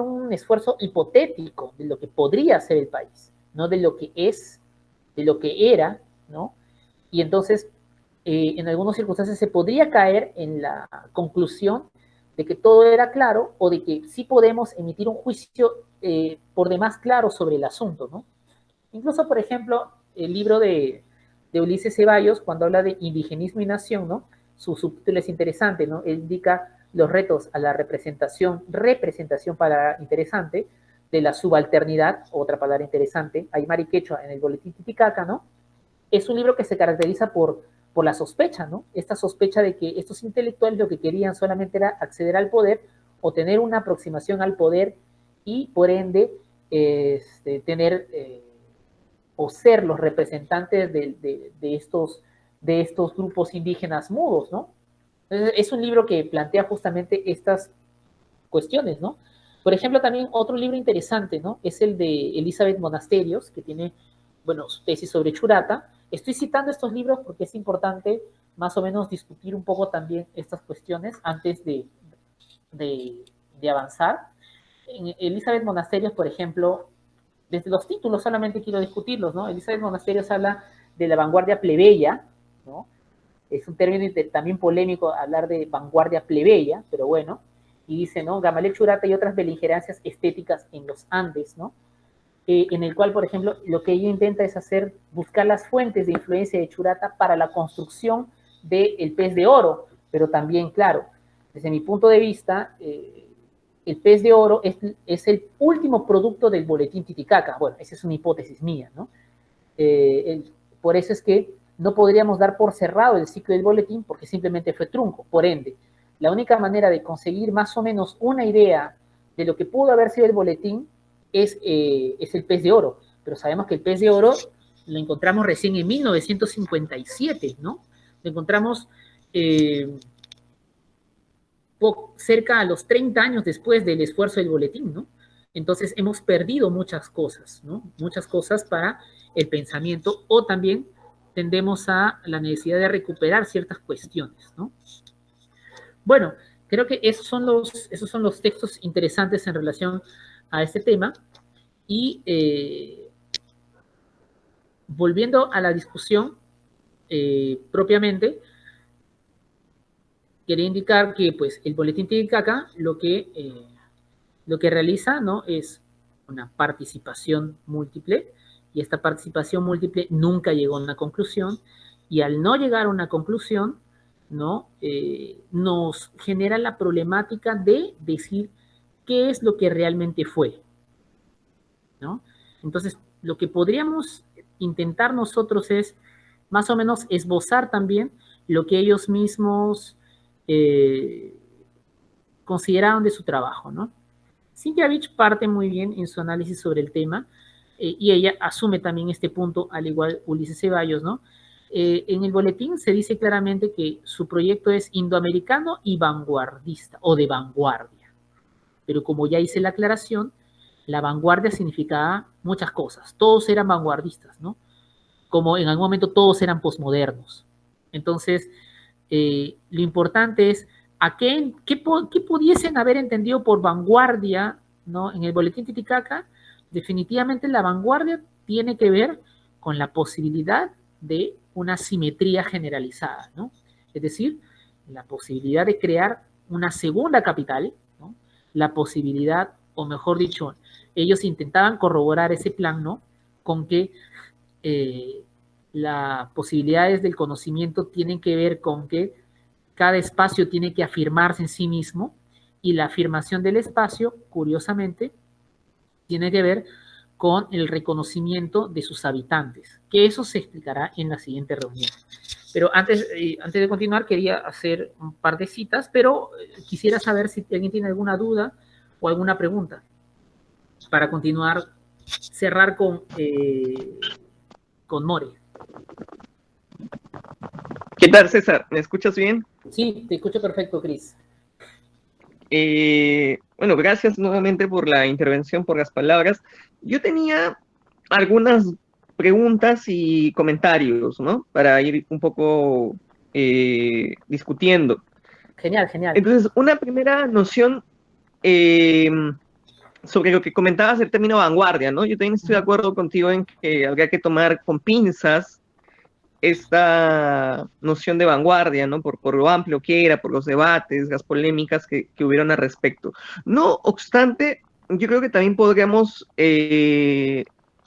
Speaker 1: un esfuerzo hipotético de lo que podría ser el país, no de lo que es, de lo que era, ¿no? Y entonces, en algunas circunstancias se podría caer en la conclusión de que todo era claro o de que sí podemos emitir un juicio por demás claro sobre el asunto, ¿no? Incluso, por ejemplo, el libro de Ulises Ceballos, cuando habla de indigenismo y nación, ¿no? Su subtítulo es interesante, ¿no? Él indica los retos a la representación para interesante, de la subalternidad, otra palabra interesante, Aymara y Quechua en el Boletín Titicaca, ¿no? Es un libro que se caracteriza por la sospecha, ¿no? Esta sospecha de que estos intelectuales lo que querían solamente era acceder al poder o tener una aproximación al poder y, por ende, tener o ser los representantes de estos grupos indígenas mudos, ¿no? Entonces, es un libro que plantea justamente estas cuestiones, ¿no? Por ejemplo, también otro libro interesante, ¿no? Es el de Elizabeth Monasterios, que tiene, bueno, su tesis sobre Churata. Estoy citando estos libros porque es importante más o menos discutir un poco también estas cuestiones antes de avanzar. En Elizabeth Monasterios, por ejemplo, desde los títulos solamente quiero discutirlos, ¿no? Elizabeth Monasterios habla de la vanguardia plebeya, ¿no? Es un término también polémico hablar de vanguardia plebeya, pero bueno, y dice, ¿no? Gamaliel Churata y otras beligerancias estéticas en los Andes, ¿no? En el cual, por ejemplo, lo que ella intenta es buscar las fuentes de influencia de Churata para la construcción del pez de oro, pero también, claro, desde mi punto de vista, el pez de oro es el último producto del Boletín Titicaca. Bueno, esa es una hipótesis mía, ¿no? Por eso es que no podríamos dar por cerrado el ciclo del boletín porque simplemente fue trunco. Por ende, la única manera de conseguir más o menos una idea de lo que pudo haber sido el boletín es el pez de oro. pero sabemos que el pez de oro lo encontramos recién en 1957, ¿no? Lo encontramos cerca a los 30 años después del esfuerzo del boletín, ¿no? Entonces hemos perdido muchas cosas, ¿no? Muchas cosas para el pensamiento, o también tendemos a la necesidad de recuperar ciertas cuestiones, ¿no? Bueno, creo que esos son los textos interesantes en relación a este tema. Y volviendo a la discusión propiamente, quería indicar que pues, el boletín Titicaca lo que realiza, ¿no?, es una participación múltiple, y esta participación múltiple nunca llegó a una conclusión, y al no llegar a una conclusión, ¿no?, nos genera la problemática de decir qué es lo que realmente fue, ¿no? Entonces, lo que podríamos intentar nosotros es más o menos esbozar también lo que ellos mismos consideraron de su trabajo, ¿no? Sienkiewicz parte muy bien en su análisis sobre el tema, y ella asume también este punto, al igual Ulises Ceballos, ¿no? En el boletín se dice claramente que su proyecto es indoamericano y vanguardista, o de vanguardia. Pero como ya hice la aclaración, la vanguardia significaba muchas cosas. Todos eran vanguardistas, ¿no? Como en algún momento todos eran posmodernos. Entonces, lo importante es ¿qué pudiesen haber entendido por vanguardia, ¿no?, en el boletín Titicaca? Definitivamente la vanguardia tiene que ver con la posibilidad de una simetría generalizada, ¿no? Es decir, la posibilidad de crear una segunda capital, ¿no?, la posibilidad, o mejor dicho, ellos intentaban corroborar ese plan, ¿no?, con que las posibilidades del conocimiento tienen que ver con que cada espacio tiene que afirmarse en sí mismo, y la afirmación del espacio, curiosamente, tiene que ver con el reconocimiento de sus habitantes, que eso se explicará en la siguiente reunión. Pero antes de continuar, quería hacer un par de citas, pero quisiera saber si alguien tiene alguna duda o alguna pregunta para continuar, cerrar con More.
Speaker 2: ¿Qué tal, César? ¿Me escuchas bien?
Speaker 1: Sí, te escucho perfecto, Cris.
Speaker 2: Bueno, gracias nuevamente por la intervención, por las palabras. Yo tenía algunas preguntas y comentarios, ¿no? Para ir un poco discutiendo.
Speaker 1: Genial, genial.
Speaker 2: Entonces, una primera noción eh, sobre lo que comentabas del término vanguardia, ¿no? Yo también estoy de acuerdo contigo en que habría que tomar con pinzas esta noción de vanguardia, ¿no? Por lo amplio que era, por los debates, las polémicas que hubieron al respecto. No obstante, yo creo que también podríamos,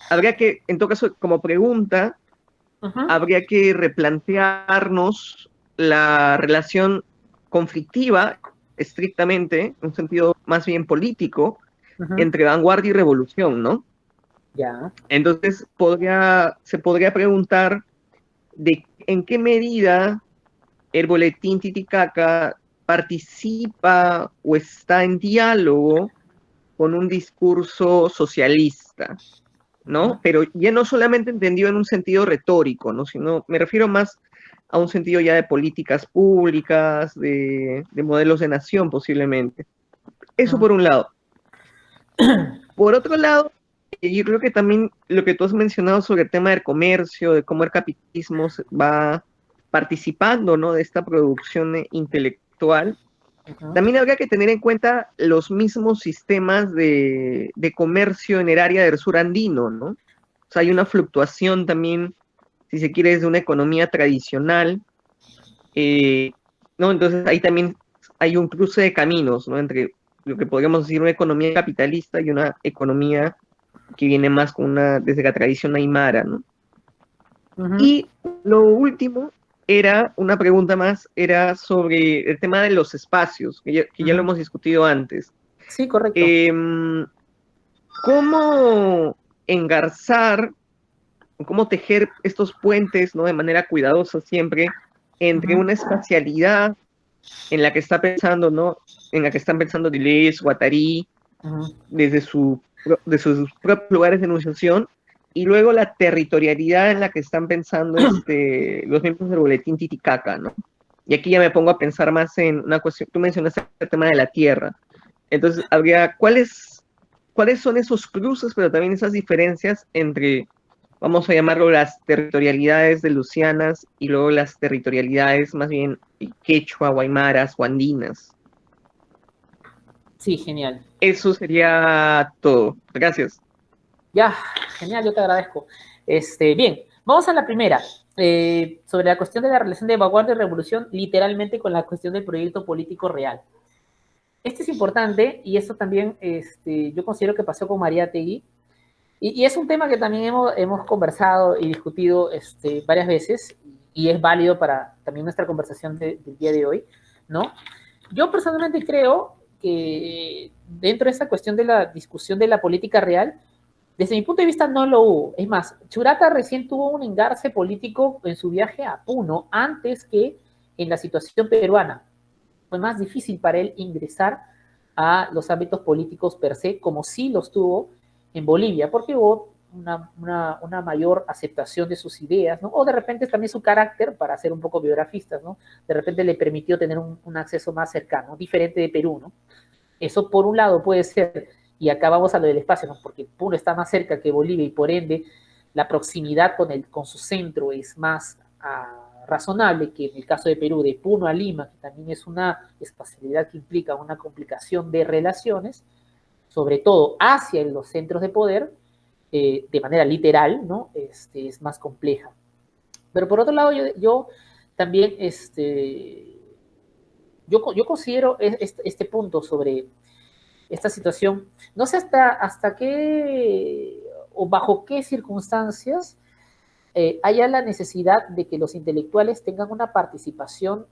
Speaker 2: habría que, en todo caso, como pregunta, habría que replantearnos la relación conflictiva, estrictamente, en un sentido más bien político, entre vanguardia y revolución, ¿no?
Speaker 1: Ya.
Speaker 2: Entonces, se podría preguntar de en qué medida el boletín Titicaca participa o está en diálogo con un discurso socialista, ¿no? Pero ya no solamente entendido en un sentido retórico, ¿no? Sino me refiero más a un sentido ya de políticas públicas, de modelos de nación posiblemente. Eso por un lado. Por otro lado, yo creo que también lo que tú has mencionado sobre el tema del comercio, de cómo el capitalismo va participando, ¿no?, de esta producción intelectual, también habría que tener en cuenta los mismos sistemas de comercio en el área del sur andino, ¿no? O sea, hay una fluctuación también, si se quiere, de una economía tradicional, ¿no? Entonces ahí también hay un cruce de caminos, ¿no?, entre lo que podríamos decir una economía capitalista y una economía que viene más desde la tradición aymara, ¿no? Y lo último era una pregunta más, era sobre el tema de los espacios, que ya lo hemos discutido antes.
Speaker 1: Sí, correcto.
Speaker 2: ¿Cómo engarzar, cómo tejer estos puentes, ¿no?, de manera cuidadosa siempre, entre una espacialidad en la que está pensando, ¿no?, en la que están pensando Deleuze, Guattari, desde sus propios lugares de enunciación, y luego la territorialidad en la que están pensando los miembros del boletín Titicaca, ¿no? Y aquí ya me pongo a pensar más en una cuestión, tú mencionaste el tema de la tierra. Entonces, ¿cuáles son esos cruces, pero también esas diferencias entre, vamos a llamarlo, las territorialidades de lucianas y luego las territorialidades más bien quechua, guaymaras o andinas?
Speaker 1: Sí, genial.
Speaker 2: Eso sería todo. Gracias.
Speaker 1: Ya, genial, yo te agradezco. Bien, vamos a la primera. Sobre la cuestión de la relación de vanguardia y revolución, literalmente con la cuestión del proyecto político real. Este es importante y esto también yo considero que pasó con Mariátegui. Y es un tema que también hemos conversado y discutido varias veces y es válido para también nuestra conversación del día de hoy, ¿no? Yo personalmente creo que dentro de esta cuestión de la discusión de la política real, desde mi punto de vista no lo hubo. Es más, Churata recién tuvo un engarce político en su viaje a Puno antes que en la situación peruana. Fue más difícil para él ingresar a los ámbitos políticos per se, como sí los tuvo en Bolivia, porque hubo una mayor aceptación de sus ideas, ¿no? O de repente también su carácter, para ser un poco biografistas, ¿no? De repente le permitió tener un acceso más cercano, diferente de Perú, ¿no? Eso por un lado puede ser, y acá vamos a lo del espacio, ¿no? Porque Puno está más cerca que Bolivia y por ende la proximidad con su centro es más razonable que en el caso de Perú, de Puno a Lima, que también es una espacialidad que implica una complicación de relaciones, sobre todo hacia los centros de poder, de manera literal, ¿no? Es más compleja. Pero por otro lado, yo también, yo considero este punto sobre esta situación, no sé hasta qué o bajo qué circunstancias haya la necesidad de que los intelectuales tengan una participación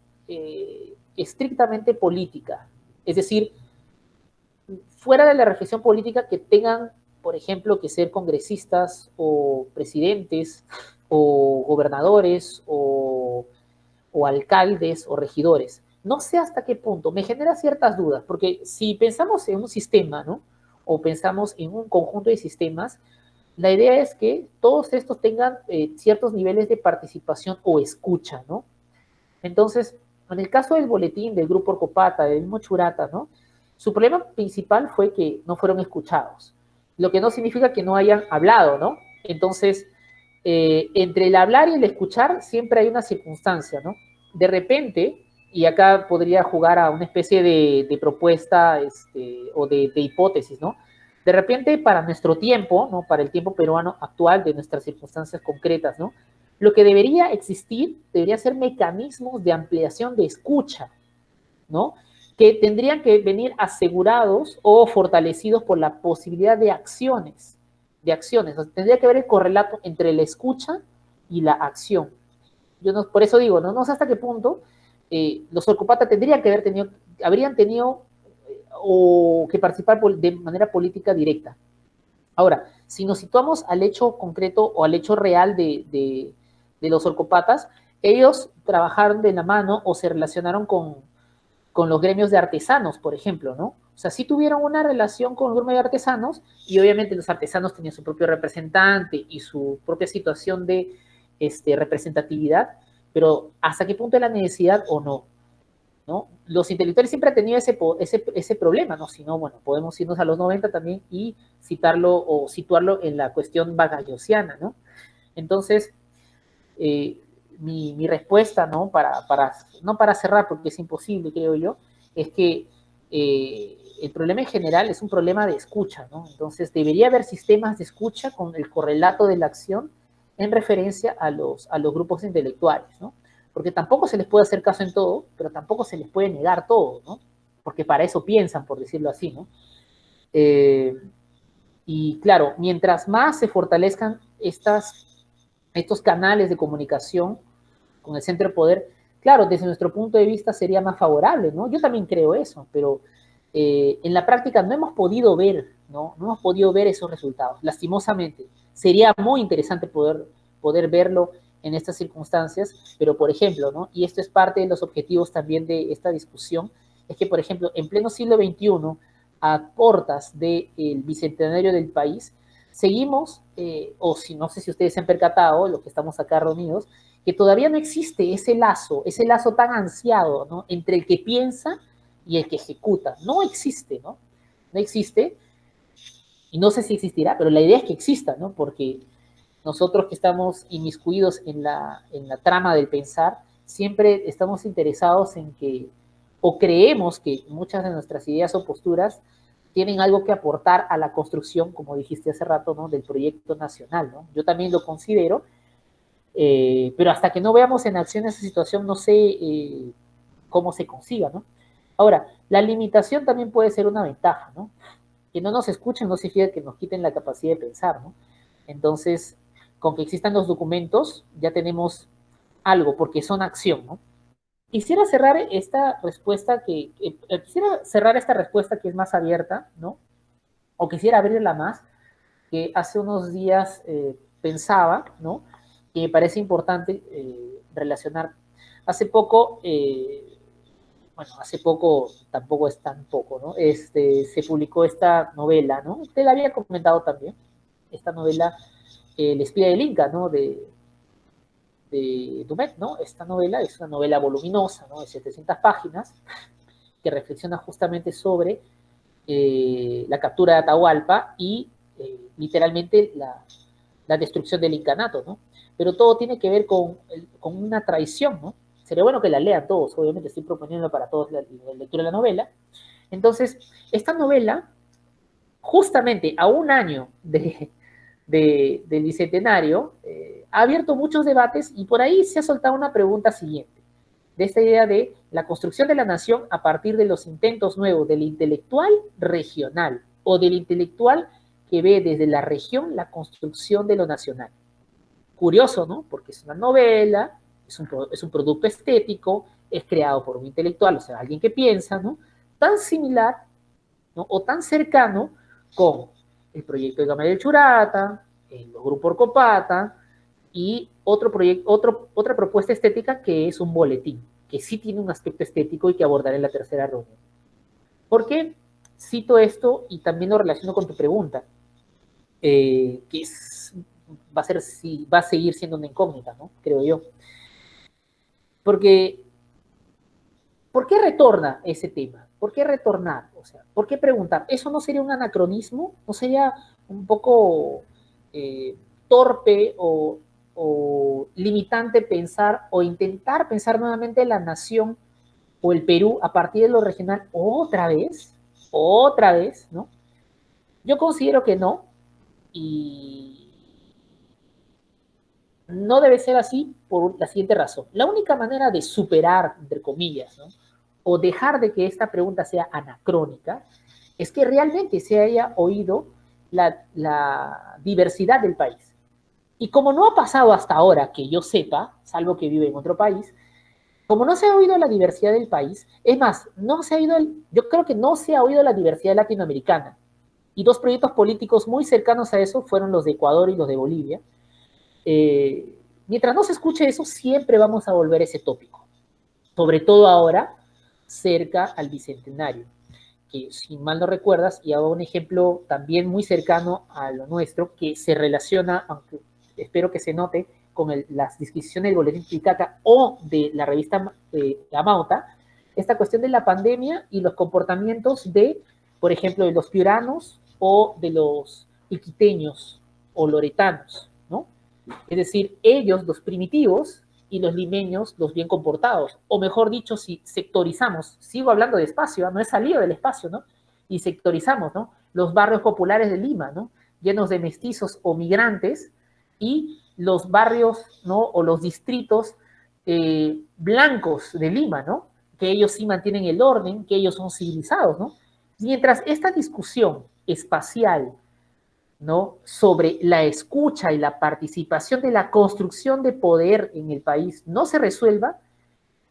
Speaker 1: estrictamente política. Es decir, fuera de la reflexión política, que tengan, por ejemplo, que ser congresistas o presidentes o gobernadores o alcaldes o regidores. No sé hasta qué punto, me genera ciertas dudas, porque si pensamos en un sistema, ¿no? O pensamos en un conjunto de sistemas, la idea es que todos estos tengan ciertos niveles de participación o escucha, ¿no? Entonces, en el caso del boletín del grupo Orcopata, del mismo Churata, ¿no? Su problema principal fue que no fueron escuchados, lo que no significa que no hayan hablado, ¿no? Entonces, entre el hablar y el escuchar siempre hay una circunstancia, ¿no? De repente, y acá podría jugar a una especie de propuesta o de hipótesis, ¿no? De repente, para nuestro tiempo, ¿no? Para el tiempo peruano actual, de nuestras circunstancias concretas, ¿no? Lo que debería existir, debería ser mecanismos de ampliación de escucha, ¿no? Que tendrían que venir asegurados o fortalecidos por la posibilidad de acciones, O sea, tendría que haber el correlato entre la escucha y la acción. Yo no, por eso digo, no sé hasta qué punto los Orcopata habrían tenido o que participar de manera política directa. Ahora, si nos situamos al hecho concreto o al hecho real de los Orcopatas, ellos trabajaron de la mano o se relacionaron con los gremios de artesanos, por ejemplo, ¿no? O sea, sí tuvieron una relación con el gremio de artesanos y obviamente los artesanos tenían su propio representante y su propia situación de representatividad, pero ¿hasta qué punto es la necesidad o no? ¿No? Los intelectuales siempre han tenido ese problema, ¿no? Si no, bueno, podemos irnos a los 90 también y citarlo o situarlo en la cuestión bagallosiana, ¿no? Entonces, mi respuesta, ¿no? No para cerrar, porque es imposible, creo yo, es que el problema en general es un problema de escucha, ¿no? Entonces, debería haber sistemas de escucha con el correlato de la acción en referencia a los grupos intelectuales, ¿no? Porque tampoco se les puede hacer caso en todo, pero tampoco se les puede negar todo, ¿no? Porque para eso piensan, por decirlo así, ¿no? Y claro, mientras más se fortalezcan estos canales de comunicación con el centro de poder, claro, desde nuestro punto de vista sería más favorable, ¿no? Yo también creo eso, pero en la práctica no hemos podido ver, ¿no? No hemos podido ver esos resultados, lastimosamente. Sería muy interesante poder verlo en estas circunstancias, pero por ejemplo, ¿no? Y esto es parte de los objetivos también de esta discusión, es que, por ejemplo, en pleno siglo XXI, a portas del bicentenario del país, seguimos, o si no sé si ustedes se han percatado, los que estamos acá reunidos, que todavía no existe ese lazo tan ansiado, ¿no? Entre el que piensa y el que ejecuta. No existe, ¿no? No existe, y no sé si existirá, pero la idea es que exista, ¿no? Porque nosotros que estamos inmiscuidos en la trama del pensar, siempre estamos interesados en que, o creemos que muchas de nuestras ideas o posturas tienen algo que aportar a la construcción, como dijiste hace rato, ¿no? Del proyecto nacional, ¿no? Yo también lo considero, pero hasta que no veamos en acción esa situación, no sé cómo se consiga, ¿no? Ahora, la limitación también puede ser una ventaja, ¿no? Que no nos escuchen no significa que nos quiten la capacidad de pensar, ¿no? Entonces, con que existan los documentos, ya tenemos algo, porque son acción, ¿no? Quisiera cerrar esta respuesta quisiera cerrar esta respuesta que es más abierta, ¿no? O quisiera abrirla más, que hace unos días pensaba, ¿no? Que me parece importante relacionar. Hace poco, bueno, hace poco, tampoco es tan poco, ¿no? Se publicó esta novela, ¿no? Usted la había comentado también, esta novela, El espía del Inca, ¿no? De Dumet, ¿no? Esta novela es una novela voluminosa, ¿no? De 700 páginas, que reflexiona justamente sobre la captura de Atahualpa y literalmente la destrucción del incanato, ¿no? Pero todo tiene que ver con una traición, ¿no? Sería bueno que la lean todos, obviamente estoy proponiendo para todos la lectura de la novela. Entonces, esta novela, justamente a un año del Bicentenario, ha abierto muchos debates y por ahí se ha soltado una pregunta siguiente, de esta idea de la construcción de la nación a partir de los intentos nuevos del intelectual regional o del intelectual que ve desde la región la construcción de lo nacional. Curioso, ¿no? Porque es una novela, es un producto estético, es creado por un intelectual, o sea, alguien que piensa, ¿no? Tan similar, ¿no? O tan cercano con el proyecto de Gamaliel Churata, los grupos Orcopata y otra propuesta estética que es un boletín, que sí tiene un aspecto estético y que abordaré en la tercera reunión. ¿Por qué cito esto y también lo relaciono con tu pregunta? Que va a seguir siendo una incógnita, ¿no? Creo yo. Porque, ¿por qué retorna ese tema? ¿Por qué retornar? O sea, ¿por qué preguntar? ¿Eso no sería un anacronismo? ¿No sería un poco torpe o limitante pensar o intentar pensar nuevamente la nación o el Perú a partir de lo regional otra vez, ¿no? Yo considero que no, y no debe ser así por la siguiente razón. La única manera de superar, entre comillas, ¿no? O dejar de que esta pregunta sea anacrónica, es que realmente se haya oído la diversidad del país. Y como no ha pasado hasta ahora, que yo sepa, salvo que vive en otro país, como no se ha oído la diversidad del país, es más, yo creo que no se ha oído la diversidad latinoamericana. Y dos proyectos políticos muy cercanos a eso fueron los de Ecuador y los de Bolivia. Mientras no se escuche eso, siempre vamos a volver a ese tópico. Sobre todo ahora, cerca al Bicentenario, que si mal no recuerdas, y hago un ejemplo también muy cercano a lo nuestro, que se relaciona, aunque espero que se note, con las disquisiciones del Boletín Titicaca o de la revista La Mauta, esta cuestión de la pandemia y los comportamientos de, por ejemplo, de los piuranos o de los iquiteños o loretanos, ¿no? Es decir, ellos, los primitivos, y los limeños, los bien comportados. O mejor dicho, si sectorizamos, sigo hablando de espacio, no he salido del espacio, ¿no? Y sectorizamos, ¿no? Los barrios populares de Lima, ¿no? Llenos de mestizos o migrantes, y los barrios, ¿no? O los distritos blancos de Lima, ¿no? Que ellos sí mantienen el orden, que ellos son civilizados, ¿no? Mientras esta discusión espacial, ¿no? Sobre la escucha y la participación de la construcción de poder en el país no se resuelva,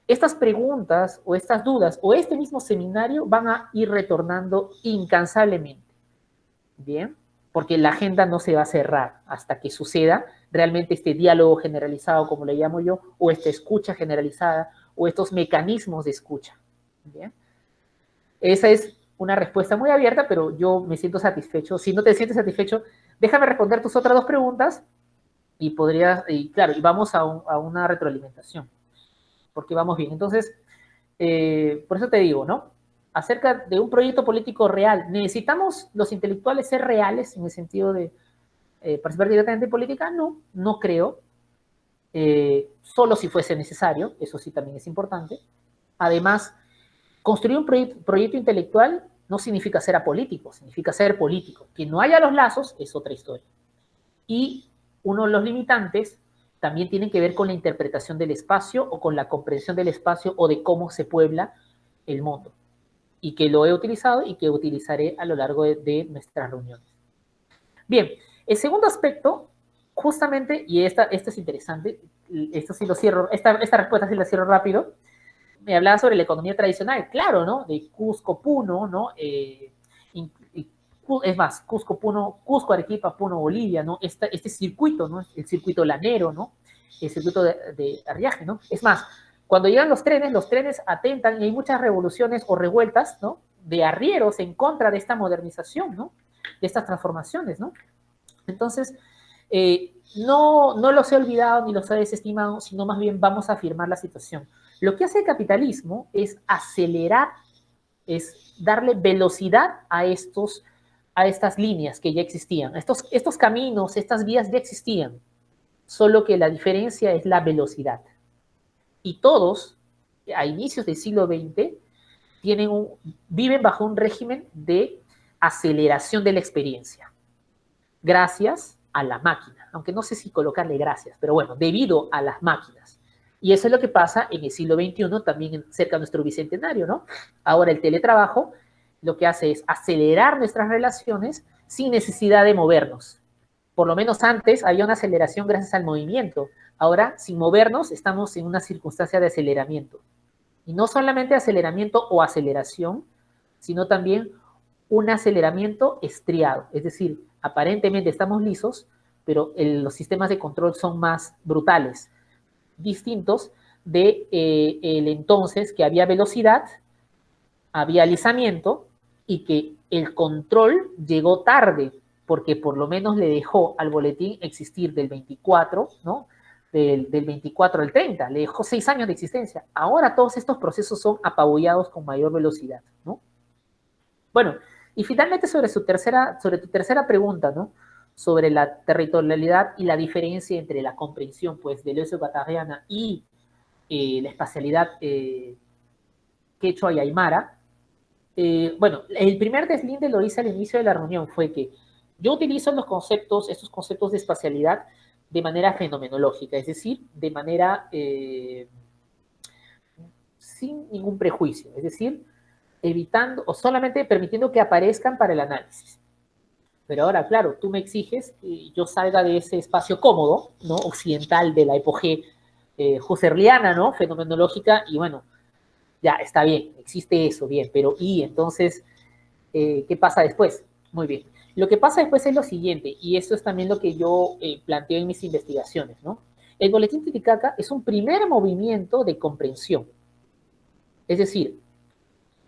Speaker 1: estas preguntas o estas dudas o este mismo seminario van a ir retornando incansablemente. Bien, porque la agenda no se va a cerrar hasta que suceda realmente este diálogo generalizado, como le llamo yo, o esta escucha generalizada, o estos mecanismos de escucha. Bien, esa es una respuesta muy abierta, pero yo me siento satisfecho. Si no te sientes satisfecho, déjame responder tus otras dos preguntas y claro, y vamos a una retroalimentación, porque vamos bien. Entonces, por eso te digo, ¿no? Acerca de un proyecto político real, ¿necesitamos los intelectuales ser reales en el sentido de participar directamente en política? No, no creo. Solo si fuese necesario, eso sí también es importante. Además, construir un proyecto intelectual no significa ser apolítico, significa ser político. Que no haya los lazos es otra historia. Y uno de los limitantes también tiene que ver con la interpretación del espacio o con la comprensión del espacio o de cómo se puebla el mundo. Y que lo he utilizado y que utilizaré a lo largo de nuestras reuniones. Bien, el segundo aspecto, justamente, y esta es interesante, esto sí lo cierro, esta respuesta sí la cierro rápido, me hablaba sobre la economía tradicional, claro, ¿no? De Cusco, Puno, ¿no? Es más, Cusco, Puno, Cusco, Arequipa, Puno, Bolivia, ¿no? Este circuito, ¿no? El circuito lanero, ¿no? El circuito de arriaje, ¿no? Es más, cuando llegan los trenes atentan y hay muchas revoluciones o revueltas, ¿no? De arrieros en contra de esta modernización, ¿no? De estas transformaciones, ¿no? Entonces, no los he olvidado ni los he desestimado, sino más bien vamos a afirmar la situación. Lo que hace el capitalismo es acelerar, es darle velocidad a estas líneas que ya existían. Estos caminos, estas vías ya existían, solo que la diferencia es la velocidad. Y todos, a inicios del siglo XX, viven bajo un régimen de aceleración de la experiencia, gracias a la máquina, aunque no sé si colocarle gracias, pero bueno, debido a las máquinas. Y eso es lo que pasa en el siglo XXI, también cerca de nuestro bicentenario, ¿no? Ahora el teletrabajo lo que hace es acelerar nuestras relaciones sin necesidad de movernos. Por lo menos antes había una aceleración gracias al movimiento. Ahora, sin movernos, estamos en una circunstancia de aceleramiento. Y no solamente aceleramiento o aceleración, sino también un aceleramiento estriado. Es decir, aparentemente estamos lisos, pero los sistemas de control son más brutales, distintos de el entonces que había velocidad, había alisamiento y que el control llegó tarde, porque por lo menos le dejó al boletín existir del 24, ¿no? Del 24 al 30, le dejó 6 años de existencia. Ahora todos estos procesos son apabullados con mayor velocidad, ¿no? Bueno, y finalmente sobre tu tercera pregunta, ¿no? Sobre la territorialidad y la diferencia entre la comprensión, pues, del ecuatoriana y la espacialidad quechua y aymara. Bueno, el primer deslinde lo hice al inicio de la reunión, fue que yo utilizo estos conceptos de espacialidad de manera fenomenológica, es decir, de manera sin ningún prejuicio, es decir, evitando o solamente permitiendo que aparezcan para el análisis. Pero ahora, claro, tú me exiges que yo salga de ese espacio cómodo, ¿no? Occidental de la epogé husserliana, ¿no? Fenomenológica, y bueno, ya, está bien, existe eso, bien, pero ¿y entonces qué pasa después? Muy bien. Lo que pasa después es lo siguiente, y eso es también lo que yo planteo en mis investigaciones, ¿no? El boletín Titicaca es un primer movimiento de comprensión. Es decir,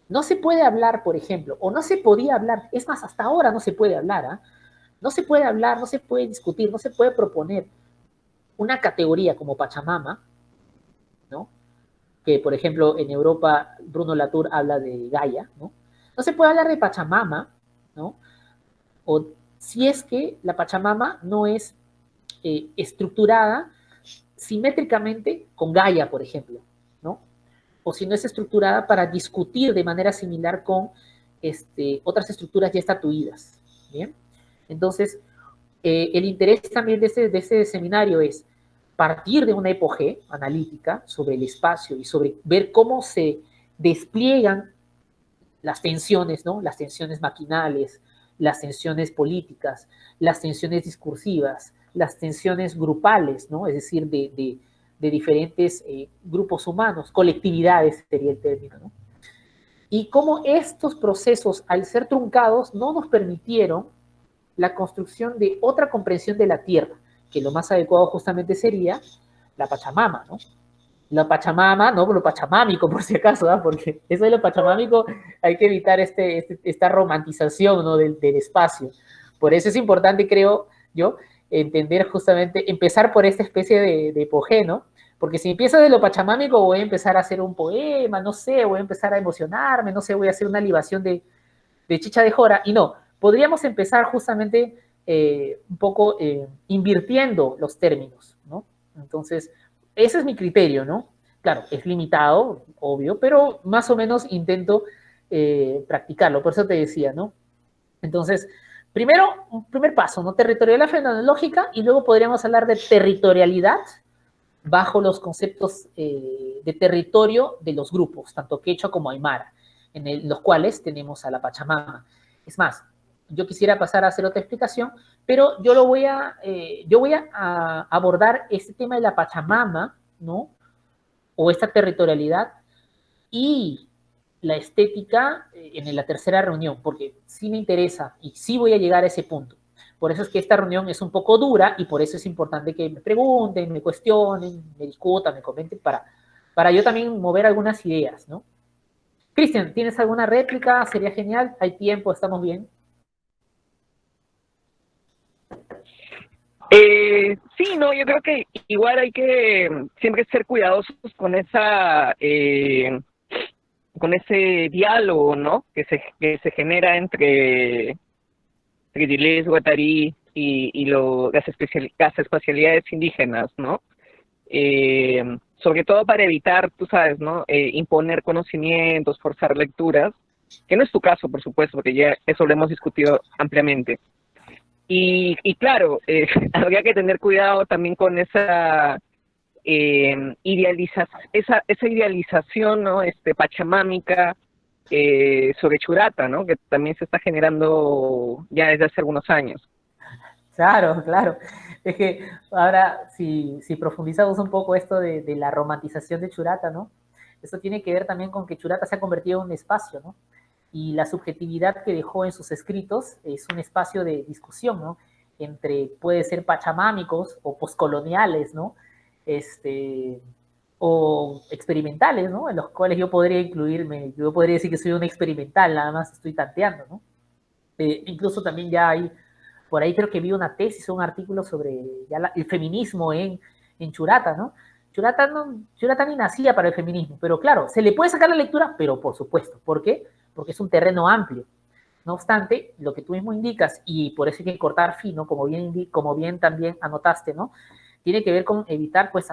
Speaker 1: no se puede hablar, por ejemplo, o no se podía hablar, es más, hasta ahora no se puede hablar, ¿eh? No se puede hablar, no se puede discutir, no se puede proponer una categoría como Pachamama, ¿no? Que, por ejemplo, en Europa, Bruno Latour habla de Gaia, ¿no? No se puede hablar de Pachamama, ¿no? O si es que la Pachamama no es estructurada simétricamente con Gaia, por ejemplo, ¿no? O si no es estructurada para discutir de manera similar con otras estructuras ya estatuidas, ¿bien? Entonces, el interés también de ese seminario es partir de una epogé analítica sobre el espacio y sobre ver cómo se despliegan las tensiones, ¿no? Las tensiones maquinales, las tensiones políticas, las tensiones discursivas, las tensiones grupales, ¿no? Es decir, de diferentes grupos humanos, colectividades sería el término, ¿no? Y cómo estos procesos, al ser truncados, no nos permitieron la construcción de otra comprensión de la Tierra, que lo más adecuado justamente sería la Pachamama, ¿no? La Pachamama, no lo pachamámico, por si acaso, ¿eh? Porque eso de lo pachamámico hay que evitar esta romantización, ¿no? del espacio, Por eso es importante, creo yo, entender justamente, empezar por esta especie de epogé, ¿no? Porque si empiezo de lo pachamámico, voy a empezar a hacer un poema, no sé, voy a empezar a emocionarme, no sé, voy a hacer una libación de chicha de jora, y no, podríamos empezar justamente un poco invirtiendo los términos, ¿no? Entonces, ese es mi criterio, ¿no? Claro, es limitado, obvio, pero más o menos intento practicarlo, por eso te decía, ¿no? Entonces, primero, un primer paso, ¿no? Territorialidad fenomenológica, y luego podríamos hablar de territorialidad bajo los conceptos de territorio de los grupos, tanto quechua como aymara, los cuales tenemos a la Pachamama. Es más, yo quisiera pasar a hacer otra explicación, pero yo voy a abordar este tema de la Pachamama, ¿no? O esta territorialidad y la estética en la tercera reunión, porque sí me interesa y sí voy a llegar a ese punto. Por eso es que esta reunión es un poco dura y por eso es importante que me pregunten, me cuestionen, me discutan, me comenten, para yo también mover algunas ideas, ¿no? Cristian, ¿tienes alguna réplica? Sería genial, hay tiempo, estamos bien.
Speaker 2: Sí, no, yo creo que igual hay que siempre ser cuidadosos con con ese diálogo, ¿no? Que se genera entre Guatilés, Guattarí las espacialidades indígenas, ¿no? Sobre todo para evitar, tú sabes, ¿no? Imponer conocimientos, forzar lecturas, que no es tu caso, por supuesto, porque ya eso lo hemos discutido ampliamente. Y claro, habría que tener cuidado también con esa esa idealización, ¿no? Pachamámica sobre Churata, ¿no? Que también se está generando ya desde hace algunos años.
Speaker 1: Claro, claro. Es que ahora, si profundizamos un poco esto de la romantización de Churata, ¿no? Eso tiene que ver también con que Churata se ha convertido en un espacio, ¿no? Y la subjetividad que dejó en sus escritos es un espacio de discusión, ¿no? Entre, puede ser pachamámicos o poscoloniales, ¿no? O experimentales, ¿no? En los cuales yo podría incluirme, yo podría decir que soy un experimental, nada más estoy tanteando, ¿no? Incluso también ya hay, por ahí creo que vi una tesis o un artículo sobre ya el feminismo en Churata, ¿no? Churata ni nacía para el feminismo, pero claro, se le puede sacar la lectura, pero por supuesto, ¿por qué? Porque es un terreno amplio. No obstante, lo que tú mismo indicas, y por eso hay que cortar fino, como bien también anotaste, ¿no? Tiene que ver con evitar, pues,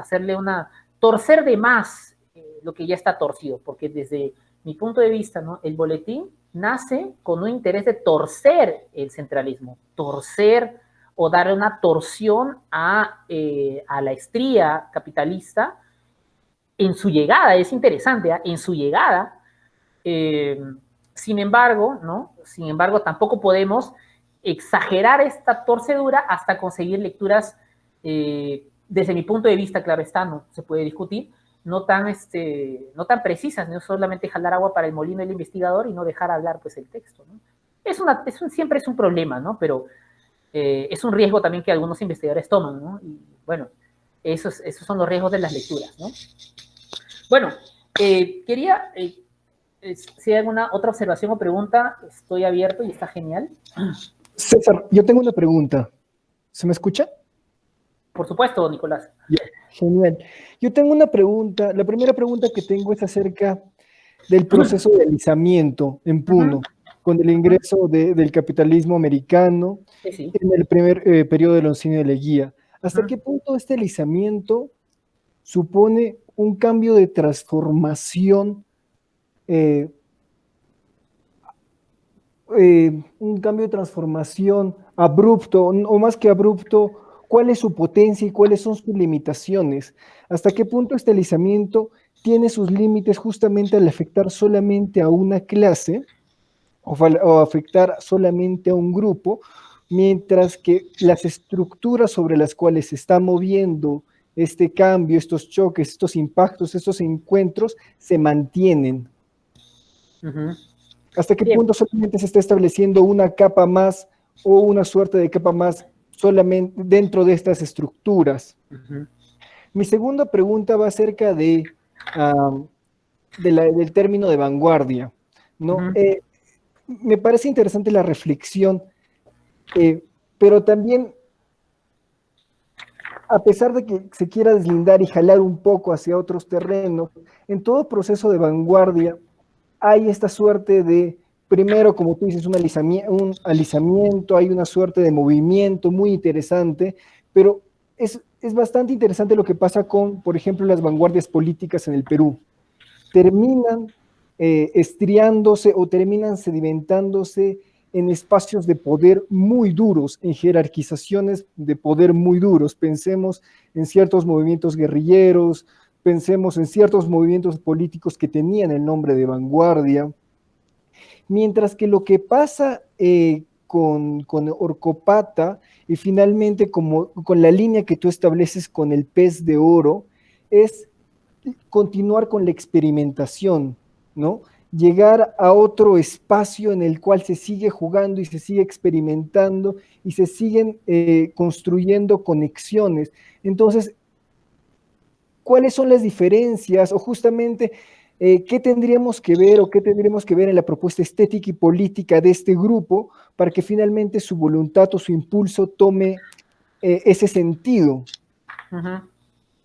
Speaker 1: torcer de más lo que ya está torcido, porque desde mi punto de vista, ¿no? El boletín nace con un interés de torcer el centralismo, torcer o darle una torsión a la estría capitalista en su llegada. Es interesante, ¿eh? En su llegada. Sin embargo, ¿no? Sin embargo, tampoco podemos exagerar esta torcedura hasta conseguir lecturas, desde mi punto de vista, claro está, no se puede discutir, no tan precisas, no solamente jalar agua para el molino del investigador y no dejar hablar pues el texto, ¿no? Siempre es un problema, ¿no? Pero es un riesgo también que algunos investigadores toman, ¿no? Y bueno, esos son los riesgos de las lecturas, ¿no? Bueno, si hay alguna otra observación o pregunta, estoy abierto y está genial.
Speaker 3: César, yo tengo una pregunta. ¿Se me escucha?
Speaker 1: Por supuesto, Nicolás.
Speaker 3: Genial. Yo tengo una pregunta. La primera pregunta que tengo es acerca del proceso de alisamiento en Puno, con el ingreso del capitalismo americano en el primer periodo de Lonsini de Leguía. ¿Hasta qué punto este alisamiento supone un cambio de transformación, abrupto, o más que abrupto? ¿Cuál es su potencia y cuáles son sus limitaciones? ¿Hasta qué punto este alisamiento tiene sus límites justamente al afectar solamente a una clase o afectar solamente a un grupo, mientras que las estructuras sobre las cuales se está moviendo este cambio, estos choques, estos impactos, estos encuentros, se mantienen? ¿Hasta qué punto solamente se está estableciendo una capa más o una suerte de capa más solamente dentro de estas estructuras? Mi segunda pregunta va acerca del término de vanguardia, ¿no? Me parece interesante la reflexión Pero también, a pesar de que se quiera deslindar y jalar un poco hacia otros terrenos, en todo proceso de vanguardia hay esta suerte de, primero, como tú dices, un alisamiento, hay una suerte de movimiento muy interesante, pero es bastante interesante lo que pasa con, por ejemplo, las vanguardias políticas en el Perú. Terminan estriándose o terminan sedimentándose en espacios de poder muy duros, en jerarquizaciones de poder muy duros. Pensemos en ciertos movimientos guerrilleros, pensemos en ciertos movimientos políticos que tenían el nombre de vanguardia, mientras que lo que pasa con Orcopata y finalmente como, con la línea que tú estableces con el pez de oro es continuar con la experimentación, ¿no? Llegar a otro espacio en el cual se sigue jugando y se sigue experimentando y se siguen construyendo conexiones. Entonces, ¿cuáles son las diferencias o justamente qué tendríamos que ver o qué tendríamos que ver en la propuesta estética y política de este grupo para que finalmente su voluntad o su impulso tome ese sentido?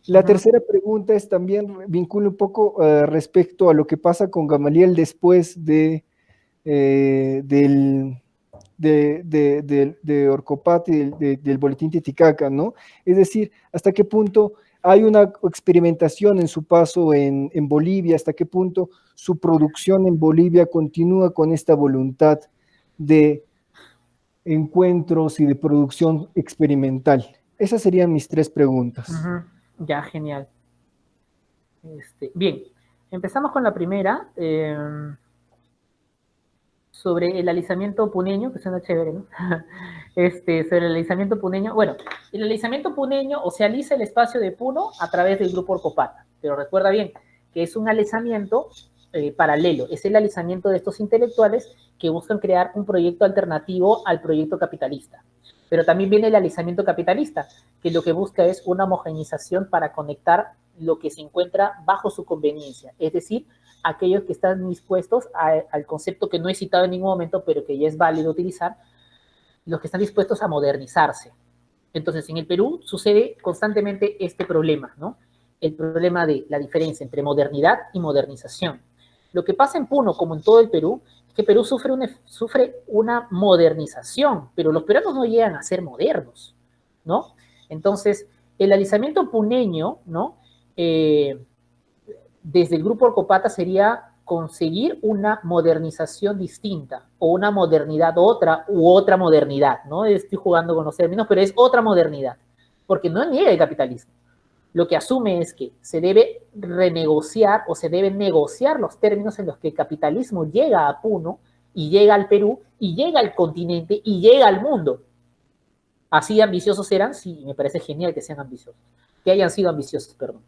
Speaker 3: La tercera pregunta es también, vincula un poco respecto a lo que pasa con Gamaliel después de Orcopat y del Boletín Titicaca, ¿no? Es decir, hasta qué punto hay una experimentación en su paso en Bolivia, hasta qué punto su producción en Bolivia continúa con esta voluntad de encuentros y de producción experimental. Esas serían mis tres preguntas.
Speaker 1: Ya, genial. Bien, empezamos con la primera, sobre el alisamiento puneño, que suena chévere, ¿no? Sobre el alisamiento puneño. Bueno, el alisamiento puneño, o se alisa el espacio de Puno a través del grupo Orcopata, pero recuerda bien que es un alisamiento paralelo, es el alisamiento de estos intelectuales que buscan crear un proyecto alternativo al proyecto capitalista. Pero también viene el alisamiento capitalista, que lo que busca es una homogeneización para conectar lo que se encuentra bajo su conveniencia, es decir, aquellos que están dispuestos al concepto que no he citado en ningún momento, pero que ya es válido utilizar, los que están dispuestos a modernizarse. Entonces, en el Perú sucede constantemente este problema, ¿no? El problema de la diferencia entre modernidad y modernización. Lo que pasa en Puno, como en todo el Perú, es que Perú sufre una modernización, pero los peruanos no llegan a ser modernos, ¿no? Entonces, el alisamiento puneño, ¿no? Desde el grupo Orcopata sería conseguir una modernización distinta o una modernidad u otra modernidad, ¿no? Estoy jugando con los términos, pero es otra modernidad, porque no niega el capitalismo. Lo que asume es que se debe renegociar o se deben negociar los términos en los que el capitalismo llega a Puno y llega al Perú y llega al continente y llega al mundo. Así ambiciosos eran, sí, me parece genial que sean ambiciosos, que hayan sido ambiciosos, perdón.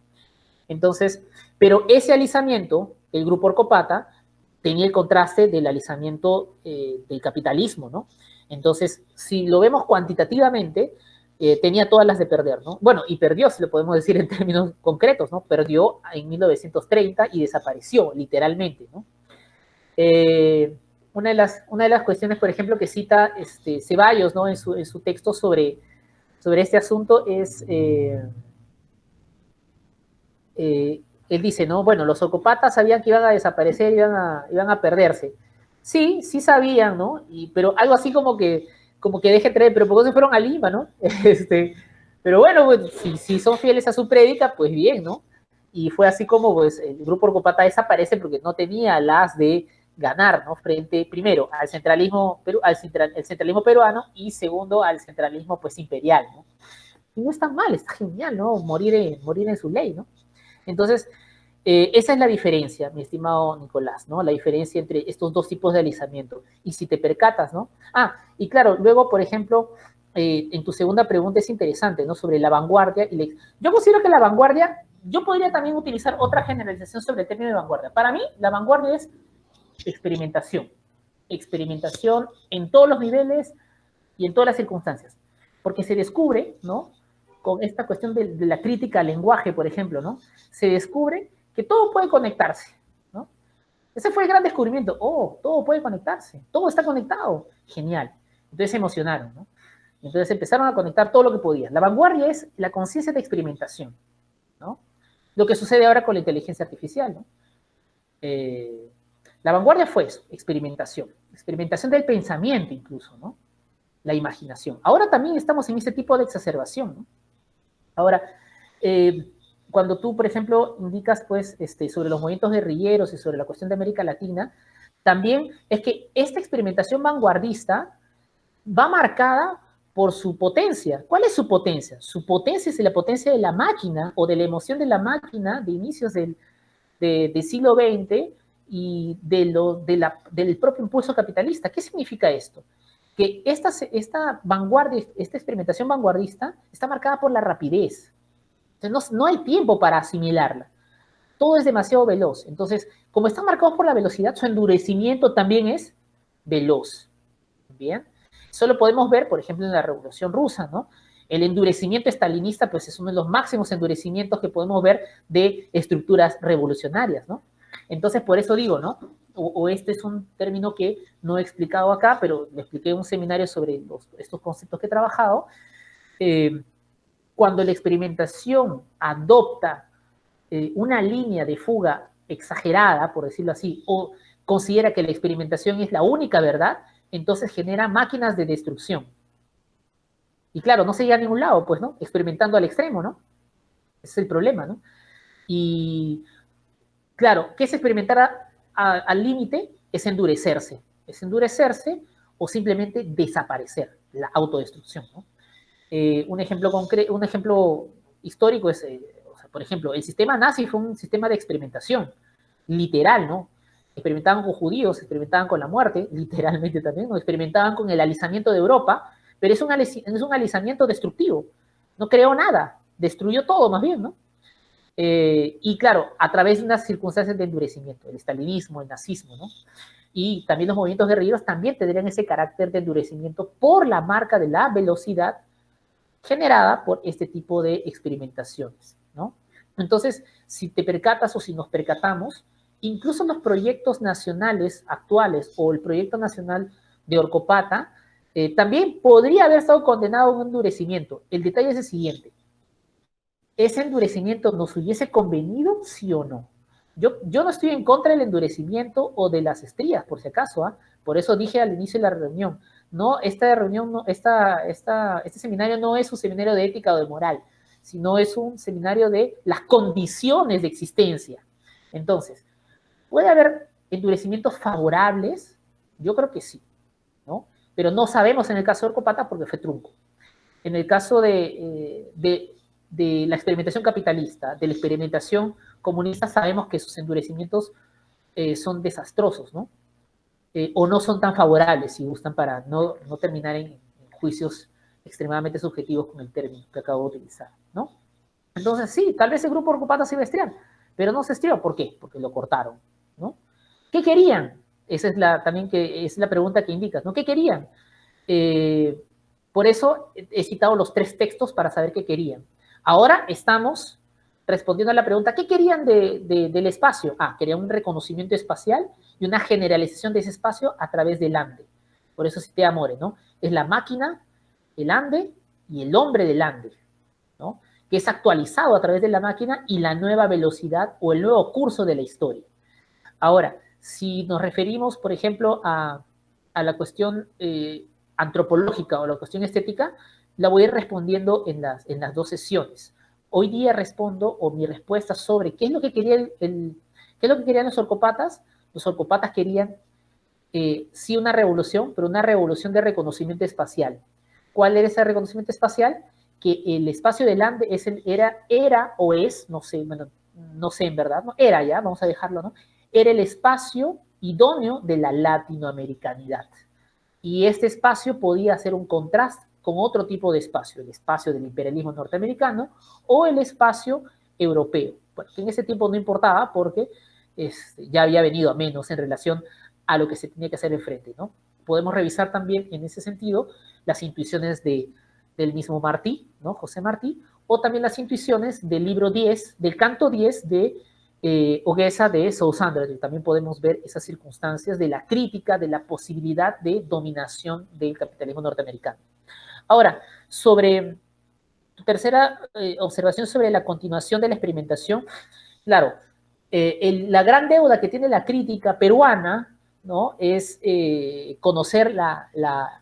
Speaker 1: Entonces, pero ese alisamiento, el grupo Orcopata, tenía el contraste del alisamiento del capitalismo, ¿no? Entonces, si lo vemos cuantitativamente, tenía todas las de perder, ¿no? Bueno, y perdió, si lo podemos decir en términos concretos, ¿no? Perdió en 1930 y desapareció, literalmente, ¿no? Una de las cuestiones, por ejemplo, que cita Ceballos, ¿no? En su texto sobre este asunto es... él dice, ¿no? Bueno, los Orcopatas sabían que iban a desaparecer, iban a perderse. Sí, sí sabían, ¿no? Pero algo así como que deje traer, pero ¿por qué se fueron a Lima, no? Pero bueno, pues, si son fieles a su prédica, pues bien, ¿no? Y fue así como pues, el grupo Orcopata desaparece porque no tenía las de ganar, ¿no? Frente, primero, al centralismo, el centralismo peruano y segundo, al centralismo pues imperial, ¿no? Y no está mal, está genial, ¿no? Morir en su ley, ¿no? Entonces, esa es la diferencia, mi estimado Nicolás, ¿no? La diferencia entre estos dos tipos de alisamiento. Y si te percatas, ¿no? Ah, y claro, luego, por ejemplo, en tu segunda pregunta es interesante, ¿no? Sobre la vanguardia. Yo considero que la vanguardia, yo podría también utilizar otra generalización sobre el término de vanguardia. Para mí, la vanguardia es experimentación. Experimentación en todos los niveles y en todas las circunstancias. Porque se descubre, ¿no? Con esta cuestión de la crítica al lenguaje, por ejemplo, ¿no? Se descubre que todo puede conectarse, ¿no? Ese fue el gran descubrimiento. Oh, todo puede conectarse, todo está conectado. Genial. Entonces se emocionaron, ¿no? Entonces empezaron a conectar todo lo que podían. La vanguardia es la conciencia de experimentación, ¿no? Lo que sucede ahora con la inteligencia artificial, ¿no? La vanguardia fue eso, experimentación del pensamiento incluso, ¿no? La imaginación. Ahora también estamos en ese tipo de exacerbación, ¿no? Ahora, cuando tú, por ejemplo, indicas, pues, sobre los movimientos guerrilleros y sobre la cuestión de América Latina, también es que esta experimentación vanguardista va marcada por su potencia. ¿Cuál es su potencia? Su potencia es la potencia de la máquina o de la emoción de la máquina de inicios del siglo XX y del propio impulso capitalista. ¿Qué significa esto? Que esta vanguardia, esta experimentación vanguardista está marcada por la rapidez. Entonces, no hay tiempo para asimilarla. Todo es demasiado veloz. Entonces, como están marcados por la velocidad, su endurecimiento también es veloz. Bien. Eso lo podemos ver, por ejemplo, en la Revolución Rusa, ¿no? El endurecimiento estalinista, pues, es uno de los máximos endurecimientos que podemos ver de estructuras revolucionarias, ¿no? Entonces, por eso digo, ¿no? O este es un término que no he explicado acá, pero le expliqué en un seminario sobre estos conceptos que he trabajado. Cuando la experimentación adopta una línea de fuga exagerada, por decirlo así, o considera que la experimentación es la única verdad, entonces genera máquinas de destrucción. Y claro, no se llega a ningún lado, pues, ¿no? Experimentando al extremo, ¿no? Ese es el problema, ¿no? Y claro, ¿qué es experimentar al límite? Es endurecerse. Es endurecerse o simplemente desaparecer, la autodestrucción, ¿no? Un ejemplo histórico es, por ejemplo, el sistema nazi fue un sistema de experimentación, literal, ¿no? Experimentaban con judíos, experimentaban con la muerte, literalmente también, ¿no? Experimentaban con el alisamiento de Europa, pero es un alisamiento destructivo. No creó nada, destruyó todo más bien, ¿no? Y claro, a través de unas circunstancias de endurecimiento, el estalinismo, el nazismo, ¿no? Y también los movimientos guerrilleros también tendrían ese carácter de endurecimiento por la marca de la velocidad generada por este tipo de experimentaciones, ¿no? Entonces, si te percatas o si nos percatamos, incluso los proyectos nacionales actuales o el proyecto nacional de Orcopata también podría haber estado condenado a un endurecimiento. El detalle es el siguiente. ¿Ese endurecimiento nos hubiese convenido, sí o no? Yo no estoy en contra del endurecimiento o de las estrías, por si acaso, ¿ah? Por eso dije al inicio de la reunión, no, esta reunión, no, este seminario no es un seminario de ética o de moral, sino es un seminario de las condiciones de existencia. Entonces, ¿puede haber endurecimientos favorables? Yo creo que sí, ¿no? Pero no sabemos en el caso de Orcopata porque fue trunco. En el caso de la experimentación capitalista, de la experimentación comunista, sabemos que sus endurecimientos son desastrosos, ¿no? O no son tan favorables, si gustan, para no terminar en juicios extremadamente subjetivos con el término que acabo de utilizar, ¿no? Entonces, sí, tal vez el grupo Orcopata se iba a estriar, pero no se estrió. ¿Por qué? Porque lo cortaron, ¿no? ¿Qué querían? Esa es la pregunta que indicas, ¿no? ¿Qué querían? Por eso he citado los 3 textos para saber qué querían. Ahora estamos respondiendo a la pregunta, ¿qué querían del espacio? Querían un reconocimiento espacial y una generalización de ese espacio a través del ande. Por eso cité a More, ¿no? Es la máquina, el ande y el hombre del ande, ¿no? Que es actualizado a través de la máquina y la nueva velocidad o el nuevo curso de la historia. Ahora, si nos referimos, por ejemplo, a la cuestión antropológica o la cuestión estética, la voy a ir respondiendo en las 2 sesiones. Hoy día respondo, o mi respuesta sobre qué es lo que querían los orcopatas. Los orcopatas querían sí una revolución, pero una revolución de reconocimiento espacial. ¿Cuál era ese reconocimiento espacial? Que el espacio del Ande era o es, no sé, bueno, no sé en verdad, ¿no? Era ya, vamos a dejarlo, ¿no? Era el espacio idóneo de la latinoamericanidad. Y este espacio podía hacer un contraste con otro tipo de espacio, el espacio del imperialismo norteamericano o el espacio europeo. Bueno, que en ese tiempo no importaba porque ya había venido a menos en relación a lo que se tenía que hacer enfrente, ¿no? Podemos revisar también en ese sentido las intuiciones del mismo Martí, ¿no? José Martí, o también las intuiciones del libro 10, del canto 10 de Ogesa de Sousandra. También podemos ver esas circunstancias de la crítica de la posibilidad de dominación del capitalismo norteamericano. Ahora, sobre tu tercera observación sobre la continuación de la experimentación, claro, la gran deuda que tiene la crítica peruana, ¿no?, es conocer la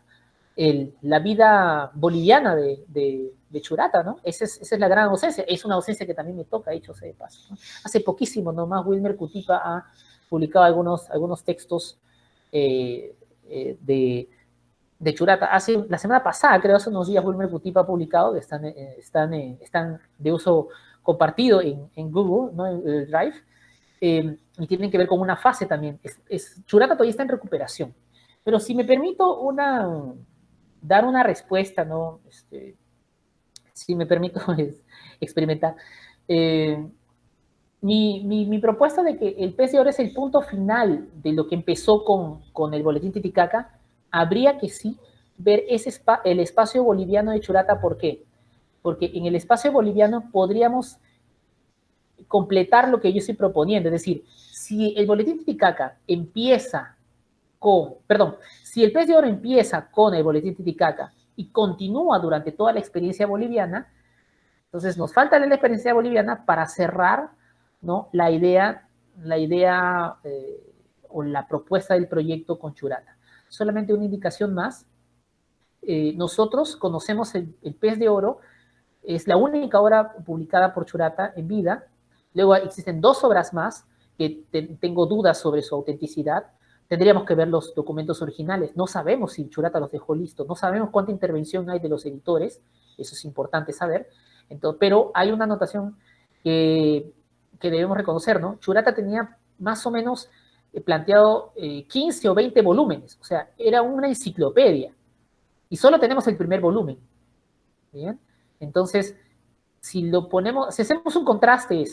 Speaker 1: vida boliviana de Churata, ¿no? Esa es la gran ausencia. Es una ausencia que también me toca, dicho sea de paso, ¿no? Hace poquísimo nomás Wilmer Cutipa ha publicado algunos textos de Churata. La semana pasada, creo, hace unos días, Wilmer Cutipa ha publicado, que están de uso compartido en Google, ¿no?, en el Drive, y tienen que ver con una fase también. Churata todavía está en recuperación. Pero si me permito dar una respuesta, ¿no? Si me permito experimentar. Mi propuesta de que el pez de oro es el punto final de lo que empezó con el boletín Titicaca, habría que sí ver el espacio boliviano de Churata. ¿Por qué? Porque en el espacio boliviano podríamos completar lo que yo estoy proponiendo. Es decir, si el boletín Titicaca empieza si el pez de oro empieza con el boletín Titicaca y continúa durante toda la experiencia boliviana, entonces nos falta la experiencia boliviana para cerrar, ¿no?, la idea o la propuesta del proyecto con Churata. Solamente una indicación más. Nosotros conocemos el pez de oro, es la única obra publicada por Churata en vida. Luego existen 2 obras más que tengo dudas sobre su autenticidad. Tendríamos que ver los documentos originales. No sabemos si Churata los dejó listos, no sabemos cuánta intervención hay de los editores, eso es importante saber. Entonces, pero hay una anotación que debemos reconocer, ¿no? Churata tenía más o menos planteado 15 o 20 volúmenes, o sea, era una enciclopedia, y solo tenemos el primer volumen, ¿bien? Entonces, si hacemos un contraste,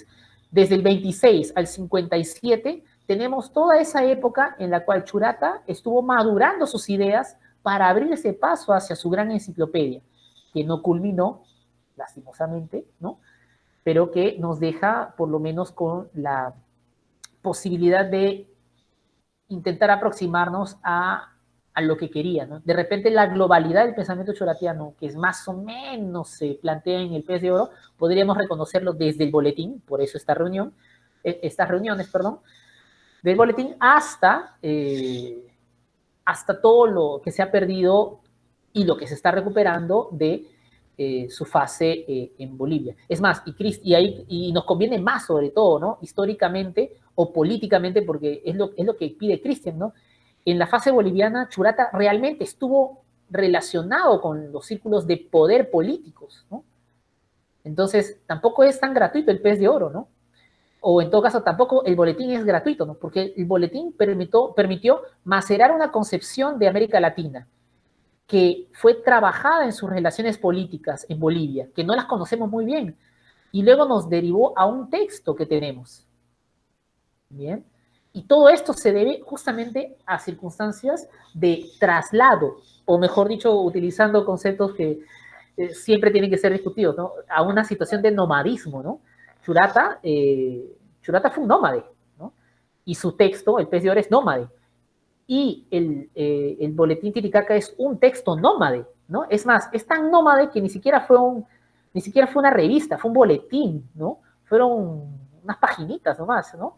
Speaker 1: desde el 26 al 57, tenemos toda esa época en la cual Churata estuvo madurando sus ideas para abrir ese paso hacia su gran enciclopedia, que no culminó, lastimosamente, ¿no?, pero que nos deja por lo menos con la posibilidad de intentar aproximarnos a lo que quería, ¿no? De repente la globalidad del pensamiento choratiano, que es más o menos se plantea en el pez de oro, podríamos reconocerlo desde el boletín, por eso estas reuniones, del boletín hasta todo lo que se ha perdido y lo que se está recuperando de su fase en Bolivia. Es más, y nos conviene más sobre todo, ¿no?, históricamente o políticamente, porque es lo que pide Cristian, ¿no? En la fase boliviana, Churata realmente estuvo relacionado con los círculos de poder políticos, ¿no? Entonces, tampoco es tan gratuito el pez de oro, ¿no? O en todo caso, tampoco el boletín es gratuito, ¿no?, porque el boletín permitió macerar una concepción de América Latina que fue trabajada en sus relaciones políticas en Bolivia, que no las conocemos muy bien, y luego nos derivó a un texto que tenemos. Bien. Y todo esto se debe justamente a circunstancias de traslado, o mejor dicho, utilizando conceptos que siempre tienen que ser discutidos, ¿no?, a una situación de nomadismo, ¿no? Churata fue un nómade, ¿no?, y su texto, el pez de oro, es nómade. Y el boletín Titicaca es un texto nómade, ¿no? Es más, es tan nómade que ni siquiera fue una revista, fue un boletín, ¿no? Fueron unas paginitas nomás, ¿no?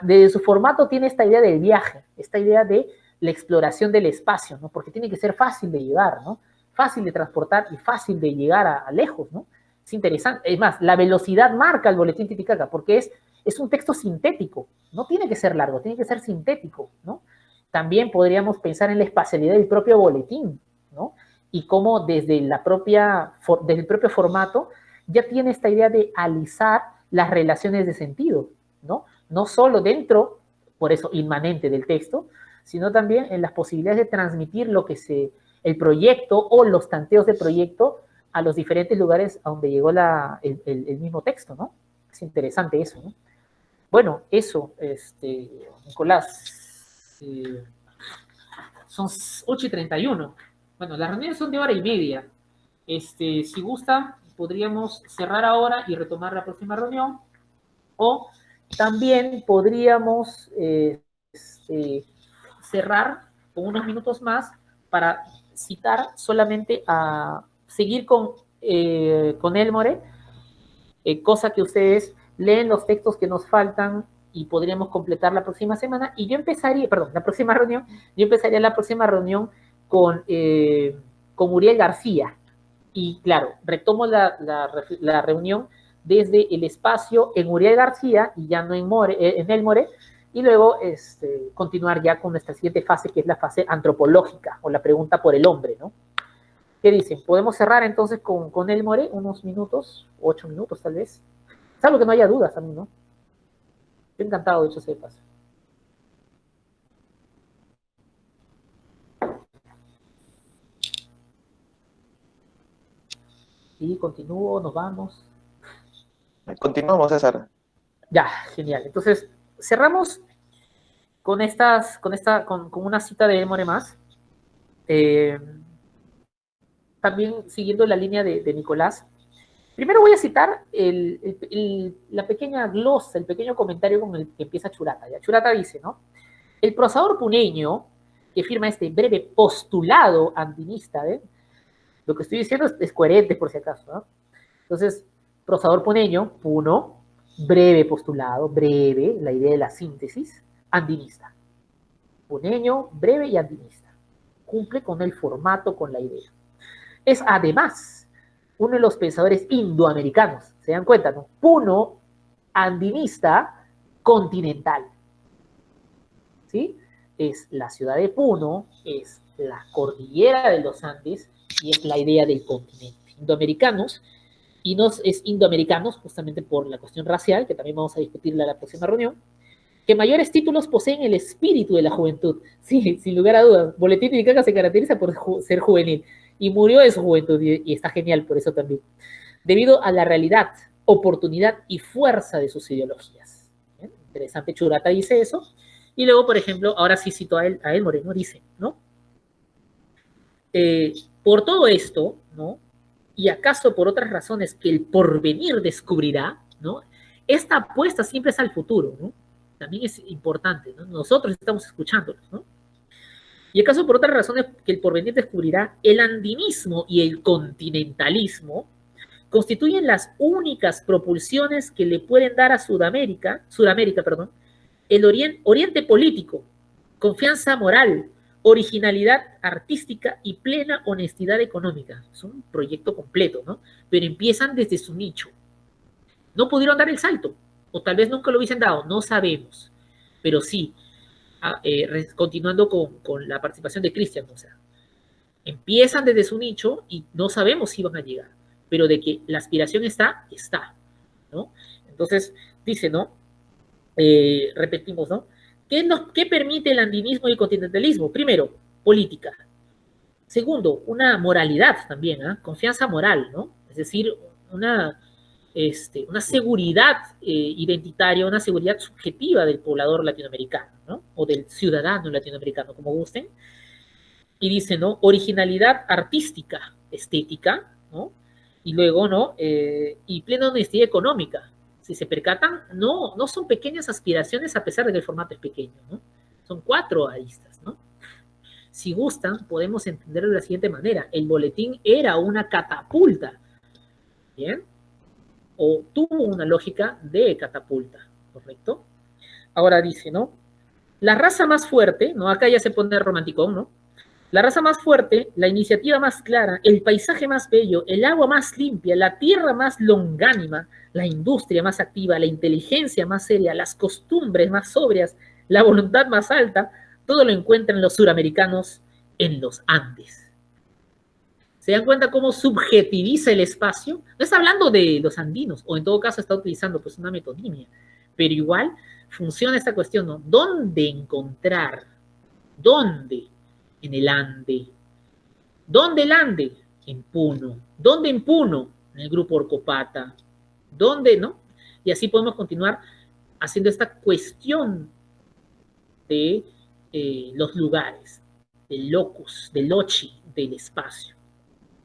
Speaker 1: De su formato tiene esta idea del viaje, esta idea de la exploración del espacio, ¿no? Porque tiene que ser fácil de llevar, ¿no? Fácil de transportar y fácil de llegar a lejos, ¿no? Es interesante. Es más, la velocidad marca el boletín Titicaca porque es un texto sintético. No tiene que ser largo, tiene que ser sintético, ¿no? También podríamos pensar en la espacialidad del propio boletín, ¿no? Y cómo desde el propio formato ya tiene esta idea de alisar las relaciones de sentido, ¿no? No solo dentro, por eso inmanente del texto, sino también en las posibilidades de transmitir el proyecto o los tanteos de proyecto a los diferentes lugares a donde llegó el mismo texto, ¿no? Es interesante eso, ¿no? Bueno, eso, Nicolás. Son 8:31. Bueno, las reuniones son de 1:30. Si gusta, podríamos cerrar ahora y retomar la próxima reunión, o también podríamos cerrar con unos minutos más para citar solamente a seguir con Elmore, cosa que ustedes leen los textos que nos faltan y podríamos completar la próxima semana. Y yo empezaría, perdón, la próxima reunión, yo empezaría la próxima reunión con Uriel García. Y claro, retomo la reunión desde el espacio en Uriel García y ya no en Elmore, y luego continuar ya con nuestra siguiente fase, que es la fase antropológica, o la pregunta por el hombre, ¿no? ¿Qué dicen? ¿Podemos cerrar entonces con Elmore unos minutos, 8 minutos tal vez? Salvo que no haya dudas a mí, ¿no? Estoy encantado de hecho ese paso. Y continúo, nos vamos.
Speaker 4: Continuamos, César.
Speaker 1: Ya, genial. Entonces, cerramos con una cita de Elmore más. También siguiendo la línea de Nicolás. Primero voy a citar la pequeña glosa, el pequeño comentario con el que empieza Churata. ¿Ya? Churata dice, ¿no? El prosador puneño que firma este breve postulado andinista, lo que estoy diciendo es coherente por si acaso, ¿no? Entonces, prosador puneño, puno, breve postulado, breve, la idea de la síntesis, andinista. Puneño, breve y andinista. Cumple con el formato, con la idea. Es además uno de los pensadores indoamericanos, ¿se dan cuenta, no? Puno, andinista, continental. ¿Sí? Es la ciudad de Puno, es la cordillera de los Andes y es la idea del continente. Indoamericanos, y no es indoamericanos justamente por la cuestión racial, que también vamos a discutirla en la próxima reunión, que mayores títulos poseen el espíritu de la juventud. Sí, sin lugar a dudas. Boletín Titicaca se caracteriza por ser juvenil y murió de su juventud y está genial por eso también. Debido a la realidad, oportunidad y fuerza de sus ideologías. ¿Bien? Interesante, Churata dice eso. Y luego, por ejemplo, ahora sí cito a él Moreno, dice, ¿no? Por todo esto, ¿no? Y acaso por otras razones que el porvenir descubrirá, ¿no? Esta apuesta siempre es al futuro, ¿no? También es importante, ¿no? Nosotros estamos escuchándolos, ¿no? Y acaso por otras razones que el porvenir descubrirá, el andinismo y el continentalismo constituyen las únicas propulsiones que le pueden dar a Sudamérica, el oriente político, confianza moral, originalidad artística y plena honestidad económica. Es un proyecto completo, ¿no? Pero empiezan desde su nicho. No pudieron dar el salto, o tal vez nunca lo hubiesen dado, no sabemos. Pero sí, continuando con la participación de Cristian, o sea, empiezan desde su nicho y no sabemos si van a llegar, pero de que la aspiración está, ¿no? Entonces, dice, ¿no? Repetimos, ¿no? ¿Qué permite el andinismo y el continentalismo? Primero, política. Segundo, una moralidad también, ¿eh? Confianza moral, ¿no? Es decir, una seguridad identitaria, una seguridad subjetiva del poblador latinoamericano, ¿no? O del ciudadano latinoamericano, como gusten. Y dice, ¿no? Originalidad artística, estética, ¿no? Y luego, ¿no? Y plena honestidad económica. Si se percatan, no son pequeñas aspiraciones a pesar de que el formato es pequeño, ¿no? Son 4 aristas, ¿no? Si gustan, podemos entenderlo de la siguiente manera. El boletín era una catapulta, ¿bien? O tuvo una lógica de catapulta, ¿correcto? Ahora dice, ¿no? La raza más fuerte, ¿no? Acá ya se pone romanticón, ¿no? La raza más fuerte, la iniciativa más clara, el paisaje más bello, el agua más limpia, la tierra más longánima, la industria más activa, la inteligencia más seria, las costumbres más sobrias, la voluntad más alta, todo lo encuentran los suramericanos en los Andes. ¿Se dan cuenta cómo subjetiviza el espacio? No está hablando de los andinos, o en todo caso está utilizando pues una metonimia, pero igual funciona esta cuestión, ¿no? ¿Dónde encontrar? ¿Dónde? En el Ande. ¿Dónde el Ande? En Puno. ¿Dónde en Puno? En el grupo Orcopata. ¿Dónde, no? Y así podemos continuar haciendo esta cuestión de los lugares, del locus, del loci, del espacio.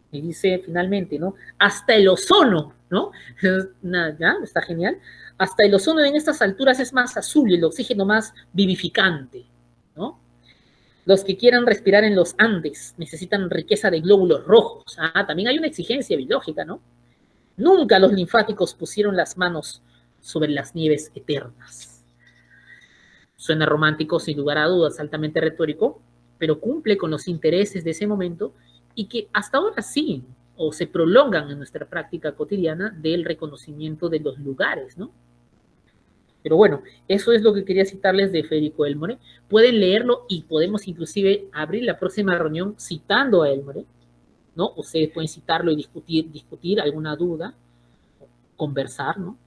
Speaker 1: Y dice finalmente, ¿no? Hasta el ozono, ¿no? ¿Ya? Está genial. Hasta el ozono en estas alturas es más azul y el oxígeno más vivificante, ¿no? Los que quieran respirar en los Andes necesitan riqueza de glóbulos rojos. También hay una exigencia biológica, ¿no? Nunca los linfáticos pusieron las manos sobre las nieves eternas. Suena romántico, sin lugar a dudas, altamente retórico, pero cumple con los intereses de ese momento y que hasta ahora sí, o se prolongan en nuestra práctica cotidiana del reconocimiento de los lugares, ¿no? Pero bueno, eso es lo que quería citarles de Federico Elmore. Pueden leerlo y podemos inclusive abrir la próxima reunión citando a Elmore, ¿no? Ustedes pueden citarlo y discutir alguna duda, conversar, ¿no?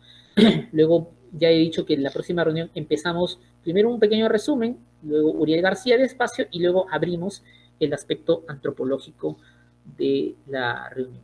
Speaker 1: Luego ya he dicho que en la próxima reunión empezamos primero un pequeño resumen, luego Uriel García despacio y luego abrimos el aspecto antropológico de la reunión.